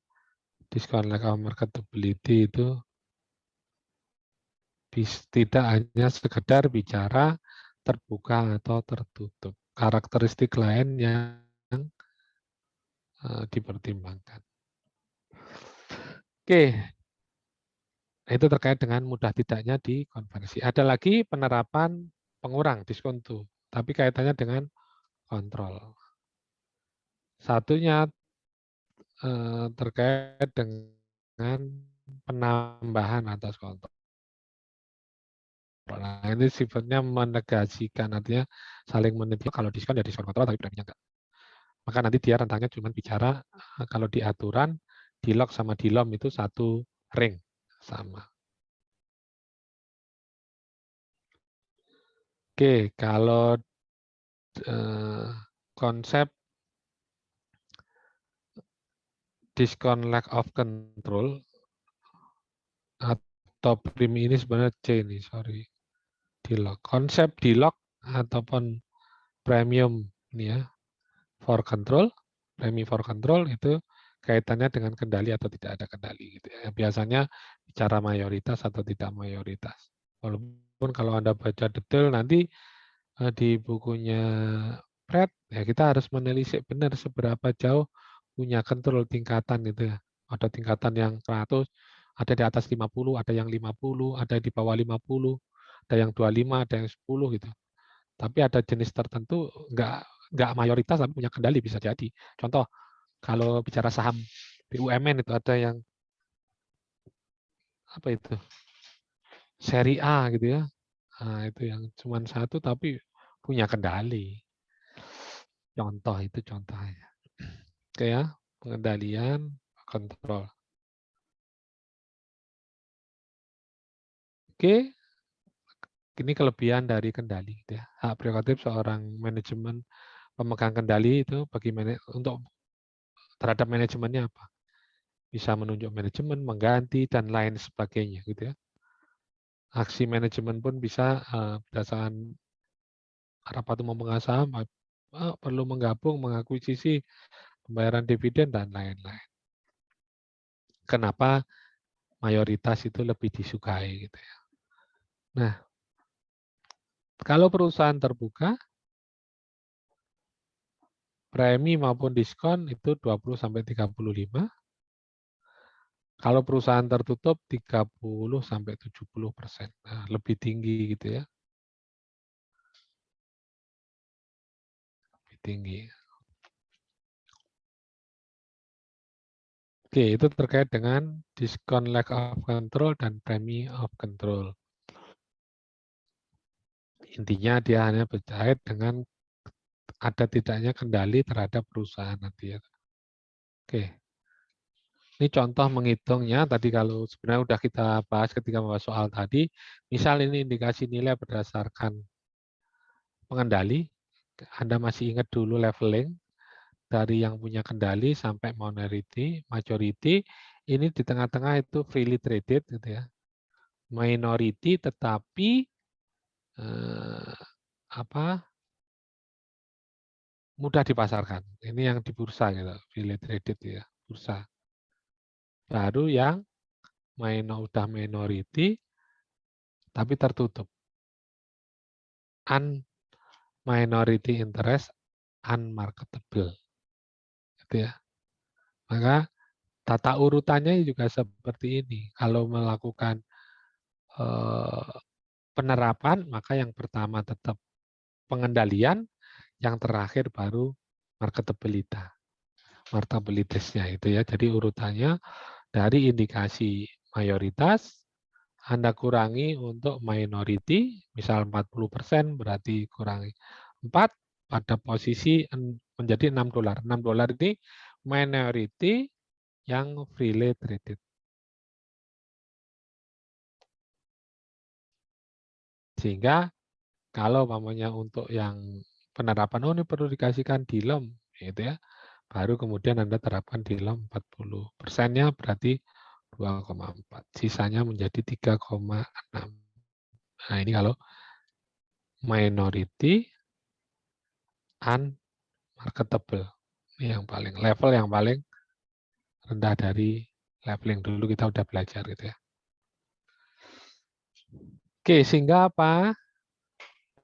diskon lack of marketability itu tidak hanya sekedar bicara terbuka atau tertutup. Karakteristik lain yang dipertimbangkan. Oke, itu terkait dengan mudah tidaknya dikonversi. Ada lagi penerapan pengurang diskonto, tapi kaitannya dengan kontrol. Satunya terkait dengan penambahan atas kontrol. Nah, ini sifatnya menegasikan, artinya saling menegasikan. Kalau diskon ya diskon kontrol, tapi preminya enggak. Maka nanti dia rentangnya cuma bicara kalau di aturan di lock sama di lom itu satu ring sama. Oke, kalau konsep diskon lack of control atau premi ini sebenarnya C nih, sorry. Di lock. Konsep di lock ataupun premium ini ya, for control, premi for control itu kaitannya dengan kendali atau tidak ada kendali gitu ya. Biasanya bicara mayoritas atau tidak mayoritas. Walaupun kalau Anda baca detail nanti di bukunya Fred ya kita harus menelisik benar seberapa jauh punya kontrol tingkatan itu ya. Ada tingkatan yang 100, ada di atas 50, ada yang 50, ada di bawah 50, ada yang 25, ada yang 10 gitu. Tapi ada jenis tertentu nggak mayoritas tapi punya kendali bisa jadi. Contoh, kalau bicara saham BUMN itu ada yang apa itu? Seri A gitu ya. Nah, itu yang cuma satu tapi punya kendali. Contoh itu contohnya. Oke ya, pengendalian, kontrol. Oke, ini kelebihan dari kendali. Gitu ya. Hak prerogatif seorang manajemen pemegang kendali itu bagi untuk terhadap manajemennya apa? Bisa menunjuk manajemen, mengganti dan lain sebagainya, gitu ya. Aksi manajemen pun bisa berdasarkan rapat umum pemegang saham perlu menggabung, mengakuisisi, pembayaran dividen dan lain-lain. Kenapa mayoritas itu lebih disukai, gitu ya. Nah, kalau perusahaan terbuka, premi maupun diskon itu 20-35. Kalau perusahaan tertutup 30 sampai 70%. Nah, lebih tinggi gitu ya. Lebih tinggi. Oke, itu terkait dengan diskon lack of control dan premi of control. Intinya dia hanya berkait dengan ada tidaknya kendali terhadap perusahaan nanti ya. Oke. Ini contoh menghitungnya, tadi kalau sebenarnya udah kita bahas ketika membahas soal tadi, misal ini indikasi nilai berdasarkan pengendali, Anda masih ingat dulu leveling, dari yang punya kendali sampai majority, ini di tengah-tengah itu freely traded, gitu ya. Minority tetapi mudah dipasarkan. Ini yang di bursa gitu, freely traded ya, bursa. Baru yang udah minority tapi tertutup. Minority interest unmarketable. Gitu ya. Maka tata urutannya juga seperti ini. Kalau melakukan penerapan, maka yang pertama tetap pengendalian, yang terakhir baru marketabilitasnya itu ya. Jadi urutannya dari indikasi mayoritas, Anda kurangi untuk minority, misal 40% berarti kurangi 4 pada posisi menjadi $6. $6 ini minority yang freely traded. Sehingga kalau umpamanya untuk yang penerapan, oh ini perlu dikasihkan dilem, gitu ya. Baru kemudian Anda terapkan dilem 40%-nya berarti 2,4. Sisanya menjadi 3,6. Nah, ini kalau minority unmarketable. Ini yang paling level yang paling rendah dari leveling dulu kita udah belajar gitu ya. Oke, sehingga apa?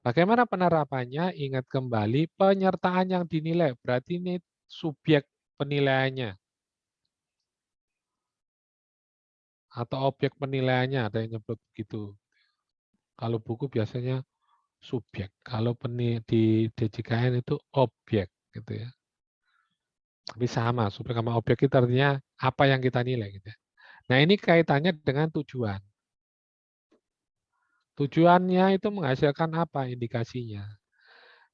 Bagaimana penerapannya? Ingat kembali penyertaan yang dinilai. Berarti ini subjek penilaiannya. Atau objek penilaiannya, ada yang nyebut begitu. Kalau buku biasanya subjek. Kalau di DJKN itu objek gitu ya. Tapi sama, subjek sama objek itu artinya apa yang kita nilai gitu ya. Nah, ini kaitannya dengan tujuan. Tujuannya itu menghasilkan apa indikasinya?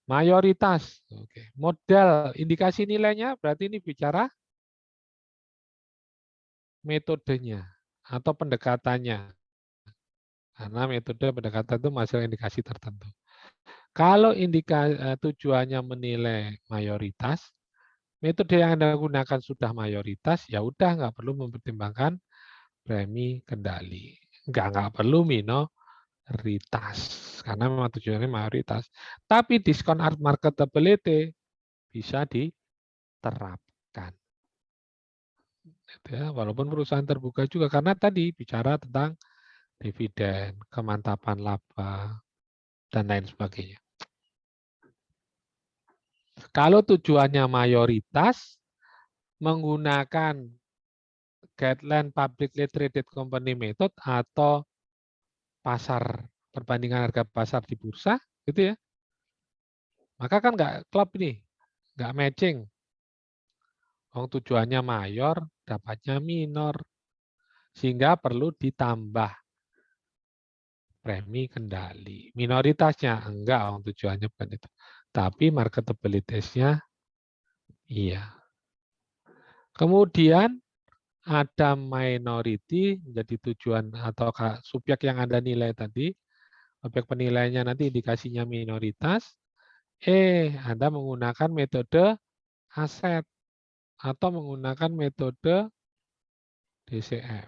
Mayoritas. Oke. Modal indikasi nilainya berarti ini bicara metodenya atau pendekatannya. Karena metode pendekatan itu menghasilkan indikasi tertentu. Kalau tujuannya menilai mayoritas, metode yang Anda gunakan sudah mayoritas, ya udah nggak perlu mempertimbangkan premi kendali. Nggak perlu minoritas, karena memang tujuannya mayoritas. Tapi diskon marketability bisa diterapkan. Ya, walaupun perusahaan terbuka juga, karena tadi bicara tentang dividen, kemantapan laba, dan lain sebagainya. Kalau tujuannya mayoritas, menggunakan guideline publicly traded company method atau pasar perbandingan harga pasar di bursa, gitu ya. Maka kan nggak klop nih, nggak matching. Tujuannya mayor, dapatnya minor, sehingga perlu ditambah premi kendali. Minoritasnya enggak, tujuannya bukan itu. Tapi marketabilitasnya iya. Kemudian ada minority menjadi tujuan atau subjek yang Anda nilai tadi. Objek penilaiannya nanti indikasinya minoritas. Anda menggunakan metode aset atau menggunakan metode DCF.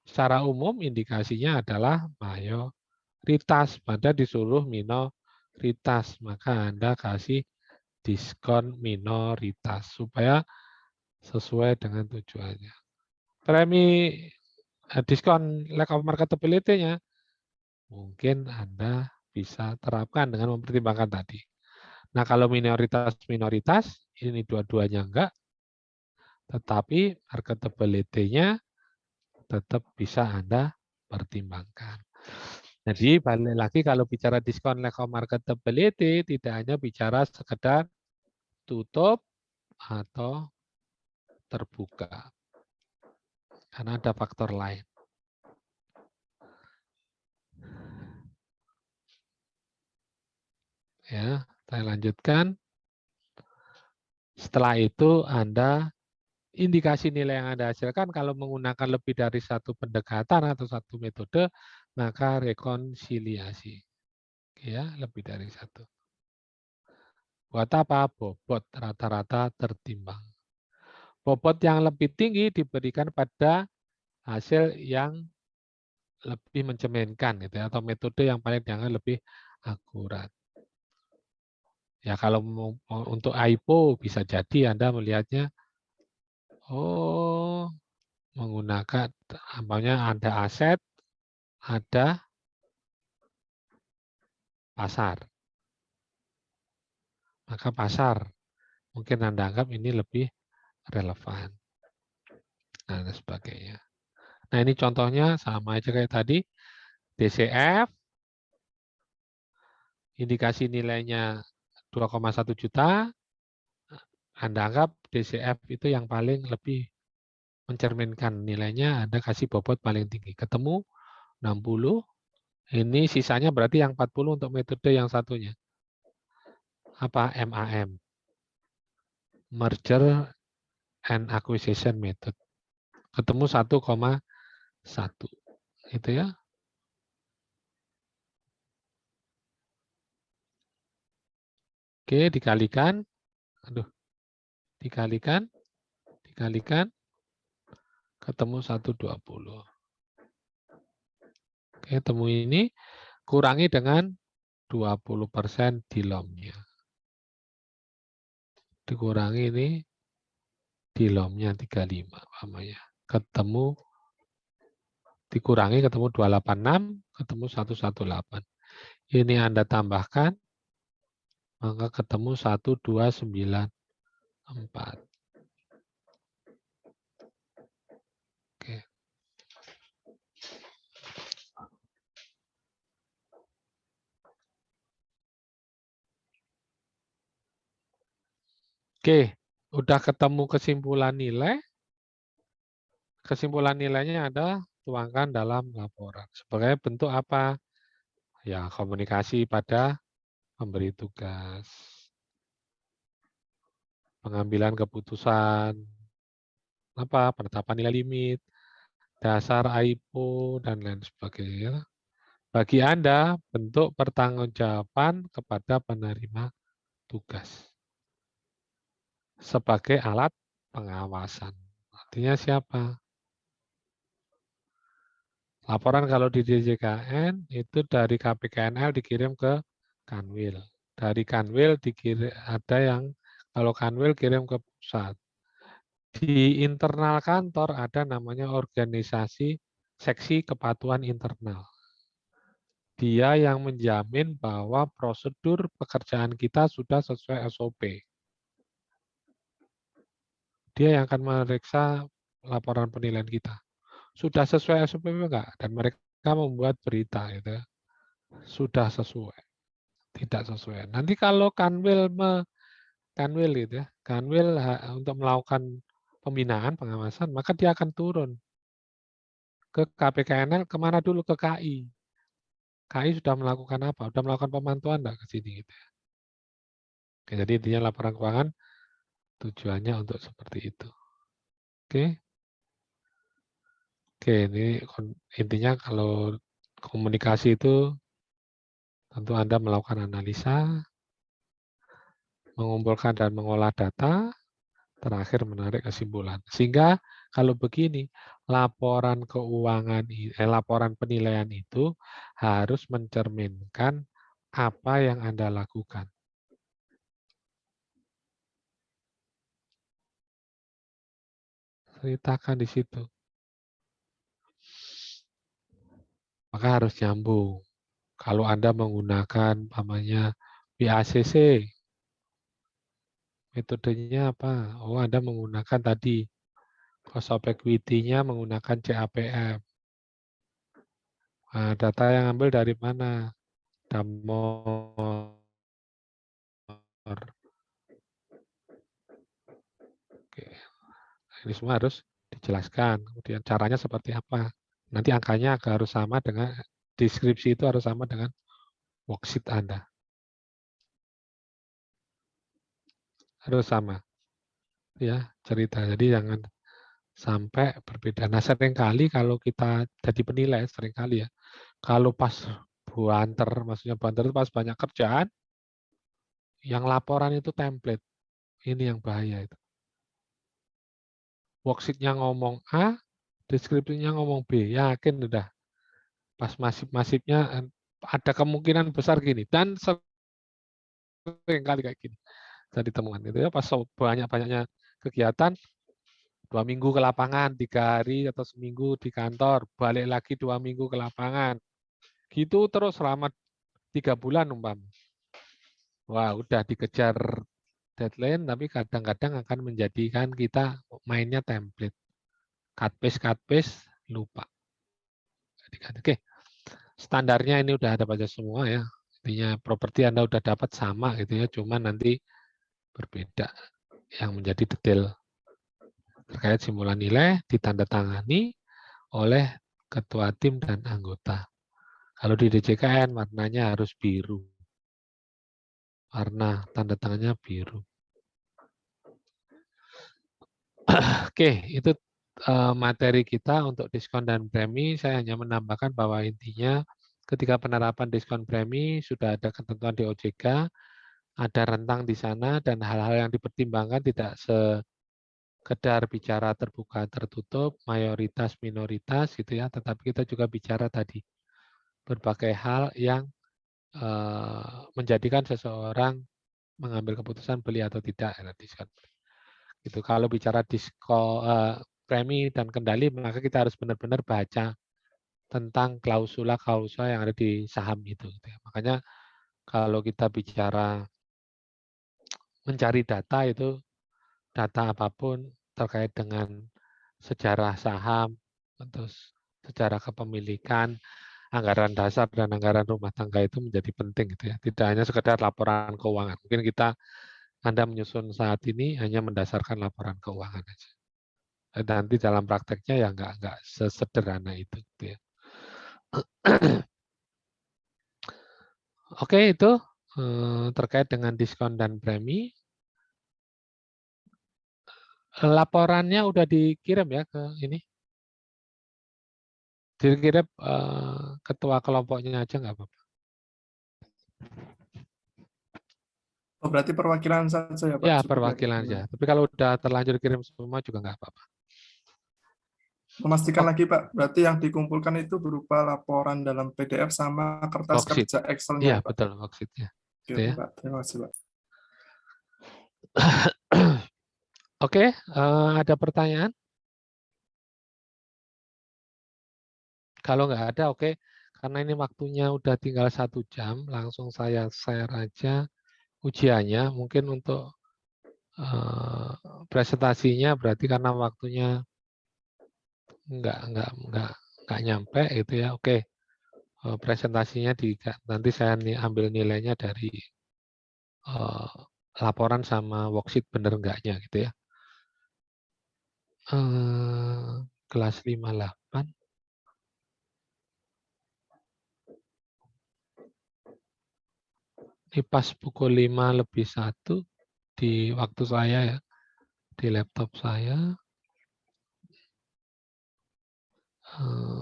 Secara umum indikasinya adalah mayoritas, pada disuruh minoritas, maka Anda kasih diskon minoritas supaya sesuai dengan tujuannya. Premi diskon lack of marketability-nya mungkin Anda bisa terapkan dengan mempertimbangkan tadi. Nah, kalau minoritas, ini dua-duanya enggak, Tetapi marketability-nya tetap bisa Anda pertimbangkan. Jadi balik lagi kalau bicara diskon level marketability tidak hanya bicara sekedar tutup atau terbuka. Karena ada faktor lain. Ya, saya lanjutkan. Setelah itu Anda indikasi nilai yang Anda hasilkan kalau menggunakan lebih dari satu pendekatan atau satu metode, maka rekonsiliasi. Ya, lebih dari satu. Buat apa? Bobot rata-rata tertimbang. Bobot yang lebih tinggi diberikan pada hasil yang lebih mencerminkan gitu ya, atau metode yang paling dianggap lebih akurat. Ya kalau untuk AIPO bisa jadi Anda melihatnya oh menggunakan ada aset, ada pasar. Maka pasar mungkin Anda anggap ini lebih relevan. Nah, dan sebagainya. Nah, ini contohnya sama aja kayak tadi. DCF, indikasi nilainya 2,1 juta, Anda anggap DCF itu yang paling lebih mencerminkan nilainya, Anda kasih bobot paling tinggi. Ketemu 60, ini sisanya berarti yang 40 untuk metode yang satunya. Apa? MAM. Merger and Acquisition Method. Ketemu 1,1. Itu ya. Oke, dikalikan. Dikalikan. Ketemu 120. Oke, temu ini kurangi dengan 20% dilomnya. Dikurangi ini dilomnya 35 namanya. Dikurangi ketemu 286, ketemu 118. Ini Anda tambahkan, maka ketemu 1294. Oke. Oke, udah ketemu kesimpulan nilai. Kesimpulan nilainya adalah tuangkan dalam laporan. Sebagai bentuk apa? Ya, komunikasi pada pemberi tugas. Pengambilan keputusan. Apa? Penetapan nilai limit. Dasar AIPO, dan lain sebagainya. Bagi Anda, bentuk pertanggungjawaban kepada penerima tugas. Sebagai alat pengawasan. Artinya siapa? Laporan kalau di DJKN itu dari KPKNL dikirim ke Kanwil. Dari Kanwil dikirim ada yang kalau Kanwil kirim ke pusat. Di internal kantor ada namanya organisasi seksi kepatuhan internal. Dia yang menjamin bahwa prosedur pekerjaan kita sudah sesuai SOP. Dia yang akan memeriksa laporan penilaian kita. Sudah sesuai SOP enggak? Dan mereka membuat berita itu sudah sesuai, tidak sesuai. Nanti kalau Kanwil gitu ya, Kanwil untuk melakukan pembinaan pengawasan, maka dia akan turun ke KPKNL, kemana dulu? Ke KI. KI sudah melakukan apa? Sudah melakukan pemantauan enggak ke sini gitu ya. Oke, jadi intinya laporan keuangan tujuannya untuk seperti itu. Oke. Oke, ini intinya kalau komunikasi itu tentu Anda melakukan analisa, mengumpulkan dan mengolah data, terakhir menarik kesimpulan. Sehingga kalau begini, laporan keuangan, laporan penilaian itu harus mencerminkan apa yang Anda lakukan. Ceritakan di situ. Maka harus nyambung. Kalau Anda menggunakan namanya BACC, metodenya apa? Oh, Anda menggunakan tadi Cost of equity-nya menggunakan CAPM. Nah, data yang ambil dari mana? Damor. Oke. Ini semua harus dijelaskan. Kemudian caranya seperti apa? Nanti angkanya harus sama dengan deskripsi itu harus sama dengan worksheet Anda. Harus sama. Ya, cerita. Jadi jangan sampai berbeda. Nah, seringkali kalau kita jadi penilai, seringkali ya, kalau pas buanter, maksudnya buanter itu pas banyak kerjaan, yang laporan itu template. Ini yang bahaya itu. Worksheet-nya ngomong A, deskripsinya ngomong B. Yakin udah. Pas masif-masifnya ada kemungkinan besar gini. Dan seringkali kayak gini. Jadi temuan itu ya pas banyak-banyaknya kegiatan, 2 minggu ke lapangan, 3 hari atau seminggu di kantor, balik lagi 2 minggu ke lapangan. Gitu terus selama 3 bulan umpamanya. Wah, udah dikejar deadline, tapi kadang-kadang akan menjadikan kita mainnya template. Cut paste, lupa. Oke, standarnya ini udah ada pada semua ya. Intinya properti Anda udah dapat sama gitu ya, cuma nanti berbeda. Yang menjadi detail terkait simulan nilai ditandatangani oleh ketua tim dan anggota. Kalau di DJKN warnanya harus biru. Warna tanda tangannya biru. Oke, itu materi kita untuk diskon dan premi. Saya hanya menambahkan bahwa intinya ketika penerapan diskon premi sudah ada ketentuan di OJK, ada rentang di sana dan hal-hal yang dipertimbangkan tidak sekedar bicara terbuka tertutup, mayoritas minoritas gitu ya, tetapi kita juga bicara tadi berbagai hal yang menjadikan seseorang mengambil keputusan beli atau tidak ya, diskon. Gitu. Kalau bicara premi dan kendali, maka kita harus benar-benar baca tentang klausula-klausula yang ada di saham itu. Gitu ya. Makanya kalau kita bicara mencari data itu, data apapun terkait dengan sejarah saham, terus sejarah kepemilikan, anggaran dasar dan anggaran rumah tangga itu menjadi penting gitu ya. Tidak hanya sekedar laporan keuangan. Mungkin Anda menyusun saat ini hanya mendasarkan laporan keuangan saja. Nanti dalam prakteknya ya nggak sesederhana itu. Gitu ya. Oke, itu terkait dengan diskon dan premi. Laporannya udah dikirim ya ke ini. Dikirim ketua kelompoknya aja nggak apa-apa. Oh, berarti perwakilan saja ya, Pak? Ya, Cukup perwakilan ya? aja. Tapi kalau udah terlanjur kirim semua juga nggak apa-apa. Memastikan lagi, Pak, berarti yang dikumpulkan itu berupa laporan dalam PDF sama kertas Worksheet. kerja Excel-nya, Iya, ya, Pak? betul worksheet-nya. Oke, Gitu ya. Pak. Terima kasih, Pak. Oke, ada pertanyaan? Kalau nggak ada, oke. Karena ini waktunya udah tinggal 1 jam, langsung saya share aja ujiannya. Mungkin untuk presentasinya berarti karena waktunya nggak nyampe itu ya. Oke, presentasinya nanti saya ambil nilainya dari laporan sama worksheet bener enggaknya gitu ya. Kelas 58. Ini pas pukul 5:01 di waktu saya ya, di laptop saya.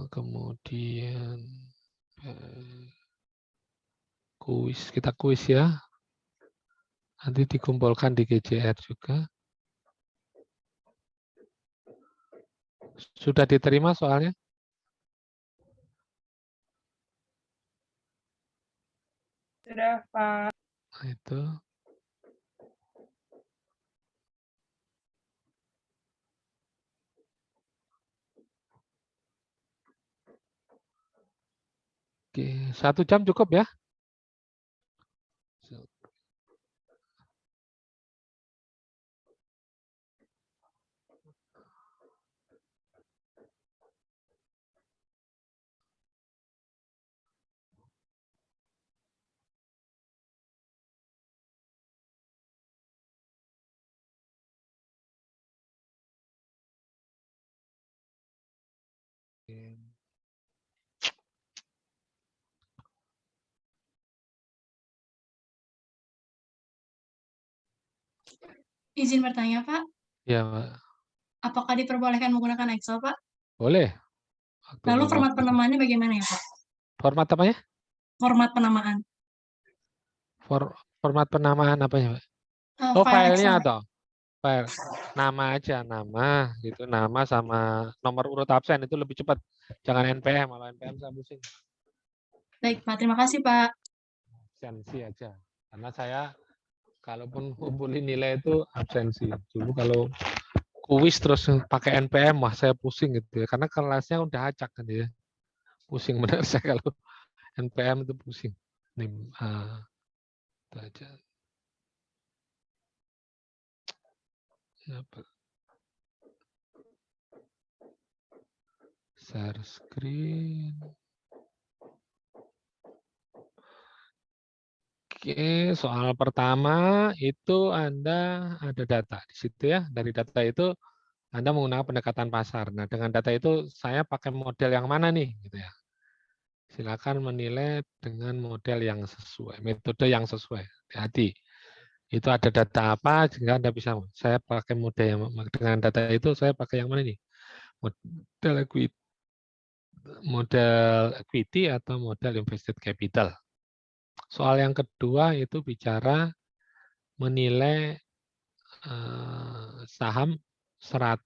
Kemudian kuis, kita kuis ya. Nanti dikumpulkan di GJR juga. Sudah diterima soalnya? Sudah, Pak. Nah, itu. Oke, 1 jam cukup ya? Izin bertanya, Pak. Ya, Pak. Apakah diperbolehkan menggunakan Excel, Pak? Boleh. Waktu Lalu mau format waktu. penamaannya bagaimana ya, Pak? Format apanya? Format penamaan. Format penamaan apanya, Pak? Eh, Oh, file filenya Excel. atau file nama aja, nama itu nama sama nomor urut absen itu lebih cepat. Jangan NPM, kalau NPM saya pusing. Baik, Pak. Terima kasih, Pak. Absensi aja. Karena saya kalaupun kumpulin nilai itu absensi. Dulu kalau kuis terus pakai NPM, wah saya pusing gitu ya. Karena kelasnya udah acak kan ya. Pusing benar saya kalau NPM itu pusing. Ini itu aja. Apa? Share screen. Oke, soal pertama itu Anda ada data di situ ya. Dari data itu Anda menggunakan pendekatan pasar. Nah, dengan data itu saya pakai model yang mana nih gitu ya. Silakan menilai dengan model yang sesuai, metode yang sesuai. Hati-hati. Itu ada data apa sehingga Anda bisa saya pakai model yang dengan data itu saya pakai yang mana nih? Model equity atau model invested capital. Soal yang kedua itu bicara menilai saham 100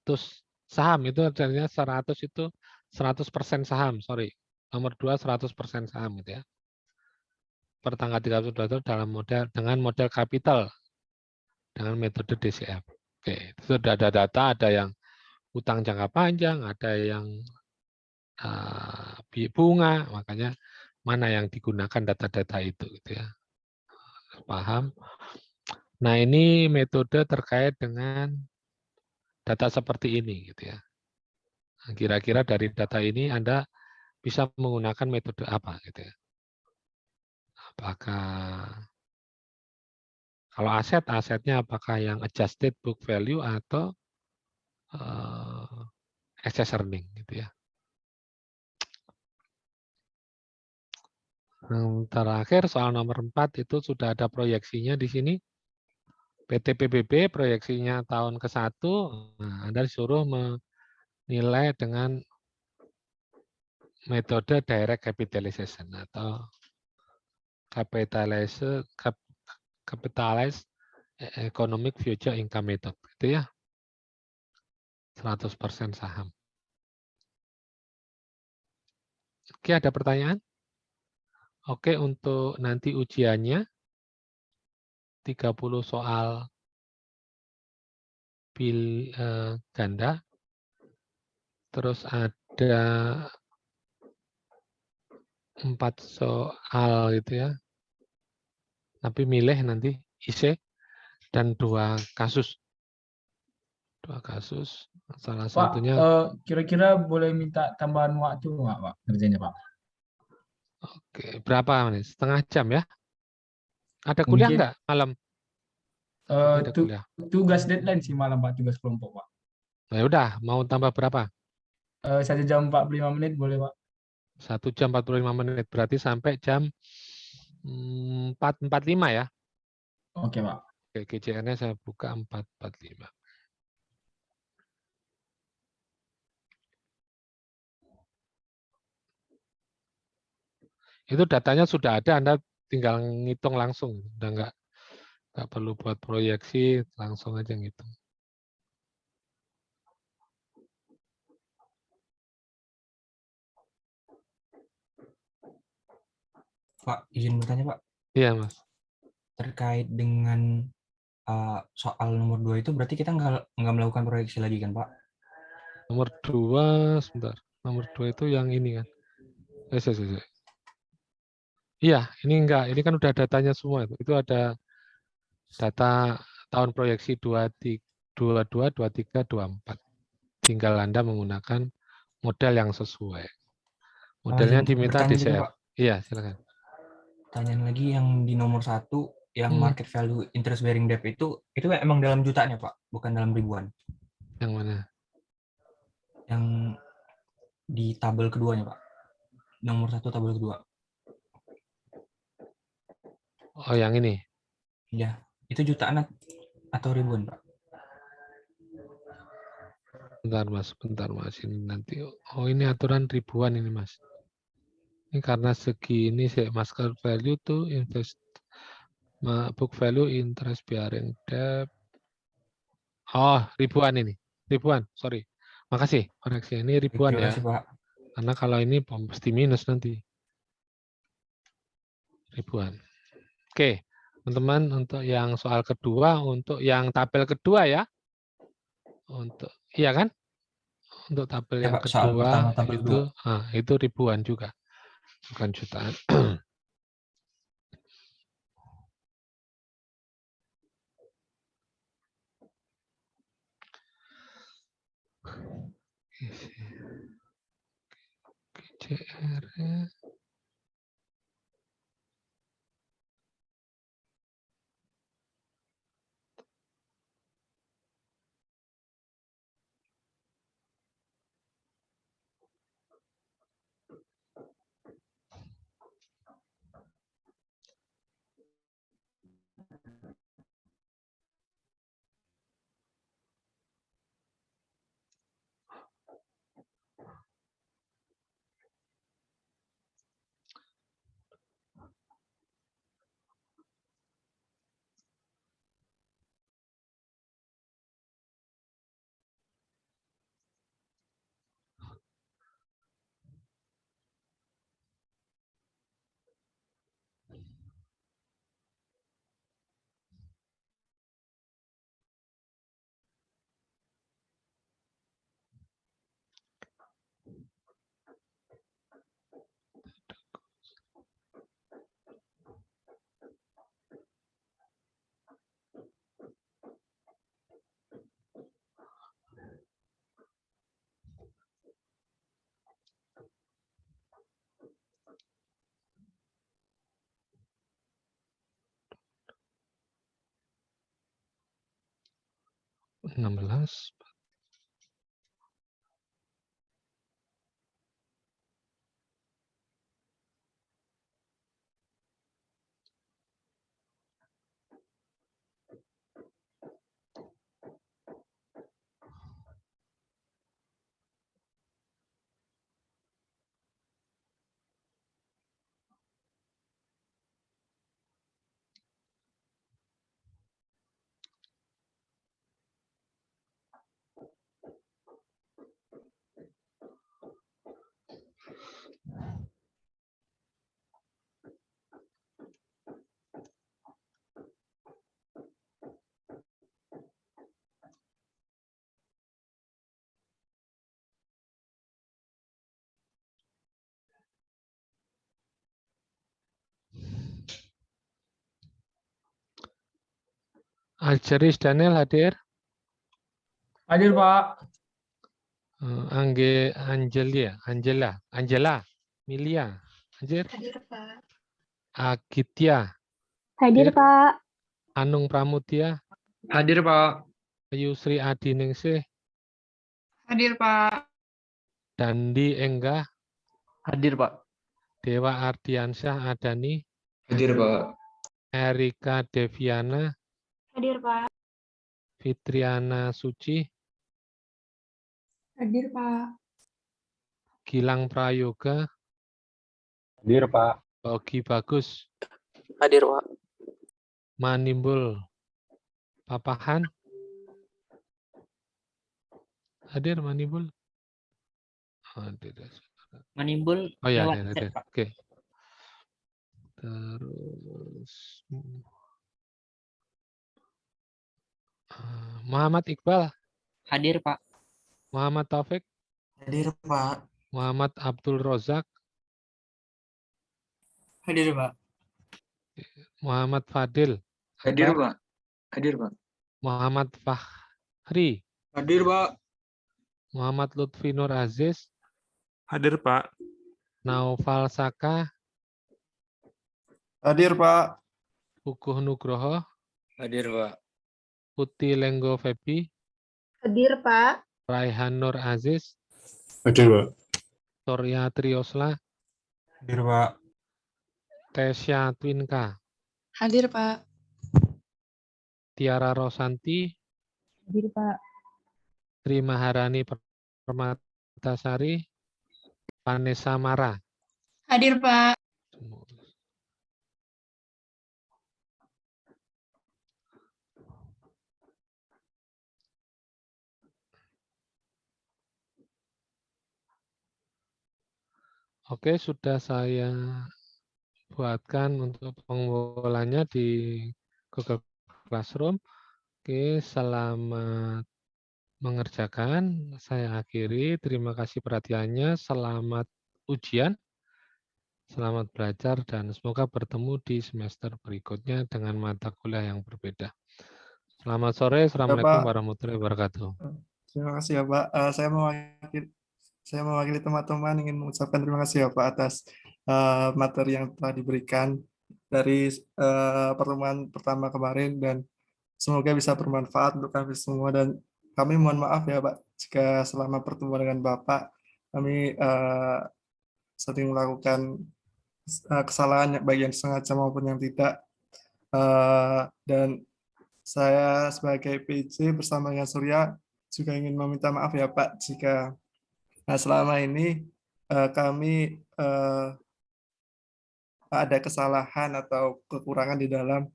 saham itu artinya 100 itu 100% saham, sorry. Nomor 2 100% saham gitu ya. Per tanggal 31 dalam model dengan model kapital dengan metode DCF. Oke, itu sudah ada data, ada yang utang jangka panjang, ada yang bunga, makanya mana yang digunakan data-data itu gitu ya. Paham? Nah, ini metode terkait dengan data seperti ini gitu ya. Nah, kira-kira dari data ini Anda bisa menggunakan metode apa gitu ya. Apakah kalau asetnya apakah yang adjusted book value atau excess earning gitu ya. Yang terakhir soal nomor 4 itu sudah ada proyeksinya di sini. PT PBB proyeksinya tahun ke-1, nah, Anda disuruh menilai dengan metode direct capitalization atau capitalized economic future income method gitu ya. 100% saham. Oke, ada pertanyaan? Oke, untuk nanti ujiannya 30 soal ganda. Terus ada 4 soal gitu ya. Tapi milih nanti IC dan 2 kasus. 2 kasus. Salah Pak, satunya kira-kira boleh minta tambahan waktu nggak, Pak, kerjanya, Pak? oke, berapa nih? Setengah jam ya? Ada kuliah Mungkin nggak malam? Ada kuliah. tugas deadline sih malam, Pak, tugas kelompok, Pak. Nah, udah, mau tambah berapa? 1 jam 45 menit boleh, Pak? 1 jam 45 menit. Berarti sampai jam 4.45 ya? Oke, Pak. Oke, GCN-nya saya buka 4.45. Itu datanya sudah ada, Anda tinggal ngitung langsung. Udah nggak perlu buat proyeksi, langsung aja ngitung. Pak, izin bertanya, Pak. Iya, Mas. Terkait dengan soal nomor 2 itu berarti kita nggak melakukan proyeksi lagi kan, Pak? Nomor 2, sebentar. Nomor 2 itu yang ini kan. Iya, ini enggak. Ini kan udah datanya semua. Itu ada data tahun proyeksi 22, 23, 24. Tinggal Anda menggunakan model yang sesuai. Modelnya diminta DCF. Iya, silakan. Pertanyaan lagi yang di nomor 1, yang market value interest bearing debt itu emang dalam jutaan ya, Pak? Bukan dalam ribuan? Yang mana? Yang di tabel keduanya, Pak. Nomor 1 tabel kedua. Oh, yang ini? Ya, itu jutaan atau ribuan, Pak? Bentar Mas. Ini nanti. Oh, ini aturan ribuan ini Mas. Ini karena segini sih market value tuh book value interest bearing debt. Oh, ribuan ini. Ribuan, sorry. Makasih koreksi. Ini ribuan Terima ya. kasih, Pak. Karena kalau ini pasti minus nanti. Ribuan. Oke, teman-teman, untuk yang soal kedua, untuk yang tabel kedua ya. Iya kan? Untuk tabel Ya, yang Pak, soal kedua pertama tabel itu ribuan juga. Bukan jutaan. CR -nya. -16. Aljeris Daniel hadir. Hadir, Pak. Angela, Milia, hadir. Hadir, Pak. Agitya, Hadir, Pak. Anung Pramudia, Hadir, Pak. Yusri Adiningsih, Hadir, Pak. Dandi Enggah, Hadir, Pak. Dewa Ardiansyah Adani, Hadir, Pak. Erika Deviana, Hadir, Pak. Fitriana Suci, Hadir, Pak. Gilang Prayoga, Hadir, Pak. Ogi Bagus, Hadir, Pak. Manimbul Papahan, hadir Manimbul. Manimbul Oh ya, lewat hadir. chat, Pak. Oke. Terus Muhammad Iqbal, Hadir, Pak. Muhammad Taufik, Hadir, Pak. Muhammad Abdul Rozak, Hadir, Pak. Muhammad Fadil, Hadir, Akbar, Pak. Hadir, Pak. Muhammad Fahri, Hadir, Pak. Muhammad Lutfi Nur Aziz, Hadir, Pak. Naufal Saka, Hadir, Pak. Puguh Nugroho, Hadir, Pak. Putih Lenggo Febi, Hadir, Pak. Raihan Nur Aziz, Hadir, Pak. Surya Triosla, Hadir, Pak. Tesya Twinka, Hadir, Pak. Tiara Rosanti, Hadir, Pak. Tri Maharani Permatasari, Vanessa Mara. Hadir, Pak. Oke, sudah saya buatkan untuk pengumpulannya di Google Classroom. Oke, selamat mengerjakan. Saya akhiri. Terima kasih perhatiannya. Selamat ujian. Selamat belajar dan semoga bertemu di semester berikutnya dengan mata kuliah yang berbeda. Selamat sore. Assalamualaikum warahmatullahi wabarakatuh. Terima kasih ya Pak. Saya mewakili teman-teman ingin mengucapkan terima kasih ya Pak atas materi yang telah diberikan dari pertemuan pertama kemarin dan semoga bisa bermanfaat untuk kami semua dan kami mohon maaf ya Pak jika selama pertemuan dengan Bapak kami sering melakukan kesalahan baik yang sengaja maupun yang tidak dan saya sebagai PJ bersama dengan Surya juga ingin meminta maaf ya Pak jika selama ini kami ada kesalahan atau kekurangan di dalam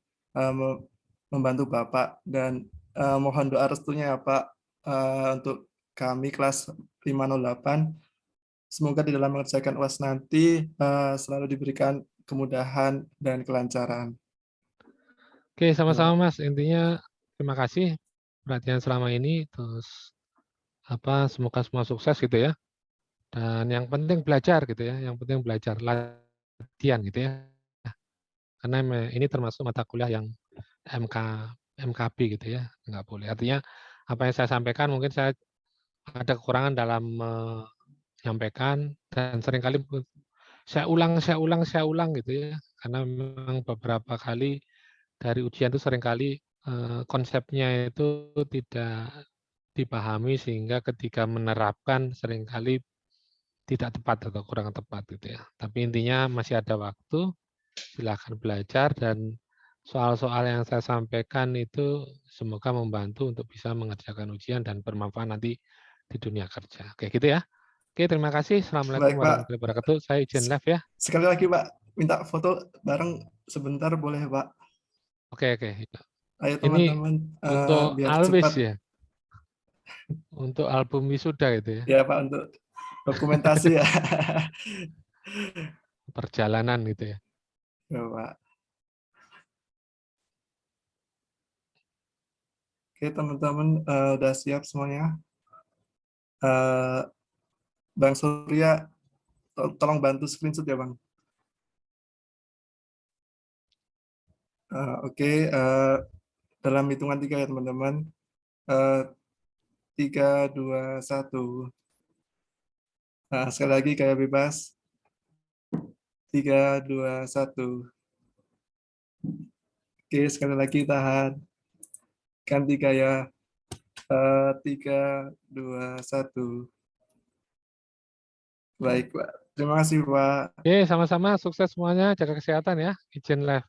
membantu Bapak dan mohon doa restunya ya Pak untuk kami kelas 508. Semoga di dalam mengerjakan UAS nanti selalu diberikan kemudahan dan kelancaran. Oke, sama-sama Mas. Intinya terima kasih perhatian selama ini. Terus semoga semua sukses gitu ya. Dan yang penting belajar gitu ya. Yang penting belajar latihan gitu ya. Karena ini termasuk mata kuliah yang MKB gitu ya. Nggak boleh. Artinya apa yang saya sampaikan mungkin saya ada kekurangan dalam menyampaikan dan seringkali saya ulang gitu ya. Karena memang beberapa kali dari ujian itu seringkali konsepnya itu tidak dipahami sehingga ketika menerapkan seringkali tidak tepat atau kurang tepat gitu ya. Tapi intinya masih ada waktu, silakan belajar dan soal-soal yang saya sampaikan itu semoga membantu untuk bisa mengerjakan ujian dan bermanfaat nanti di dunia kerja. Oke, gitu ya. Oke, terima kasih. Assalamualaikum warahmatullahi wabarakatuh. Saya izin live ya. Sekali lagi Pak, minta foto bareng sebentar boleh Pak? Oke. Ayo Ini teman-teman untuk biar Alwis cepat. ya. Untuk album wisuda gitu ya. Ya Pak, untuk dokumentasi ya. Perjalanan gitu ya. Ya Pak. Oke teman-teman udah siap semuanya. Bang Surya, tolong bantu screenshot ya Bang. Oke, dalam hitungan 3 ya teman-teman. 3, 2, 1. Nah, sekali lagi kayak bebas. 3, 2, 1. Oke, sekali lagi tahan. Ganti gaya. 3, 2, 1. Baik, Pak. Terima kasih, Pak. Oke, sama-sama. Sukses semuanya. Jaga kesehatan ya. Izin live.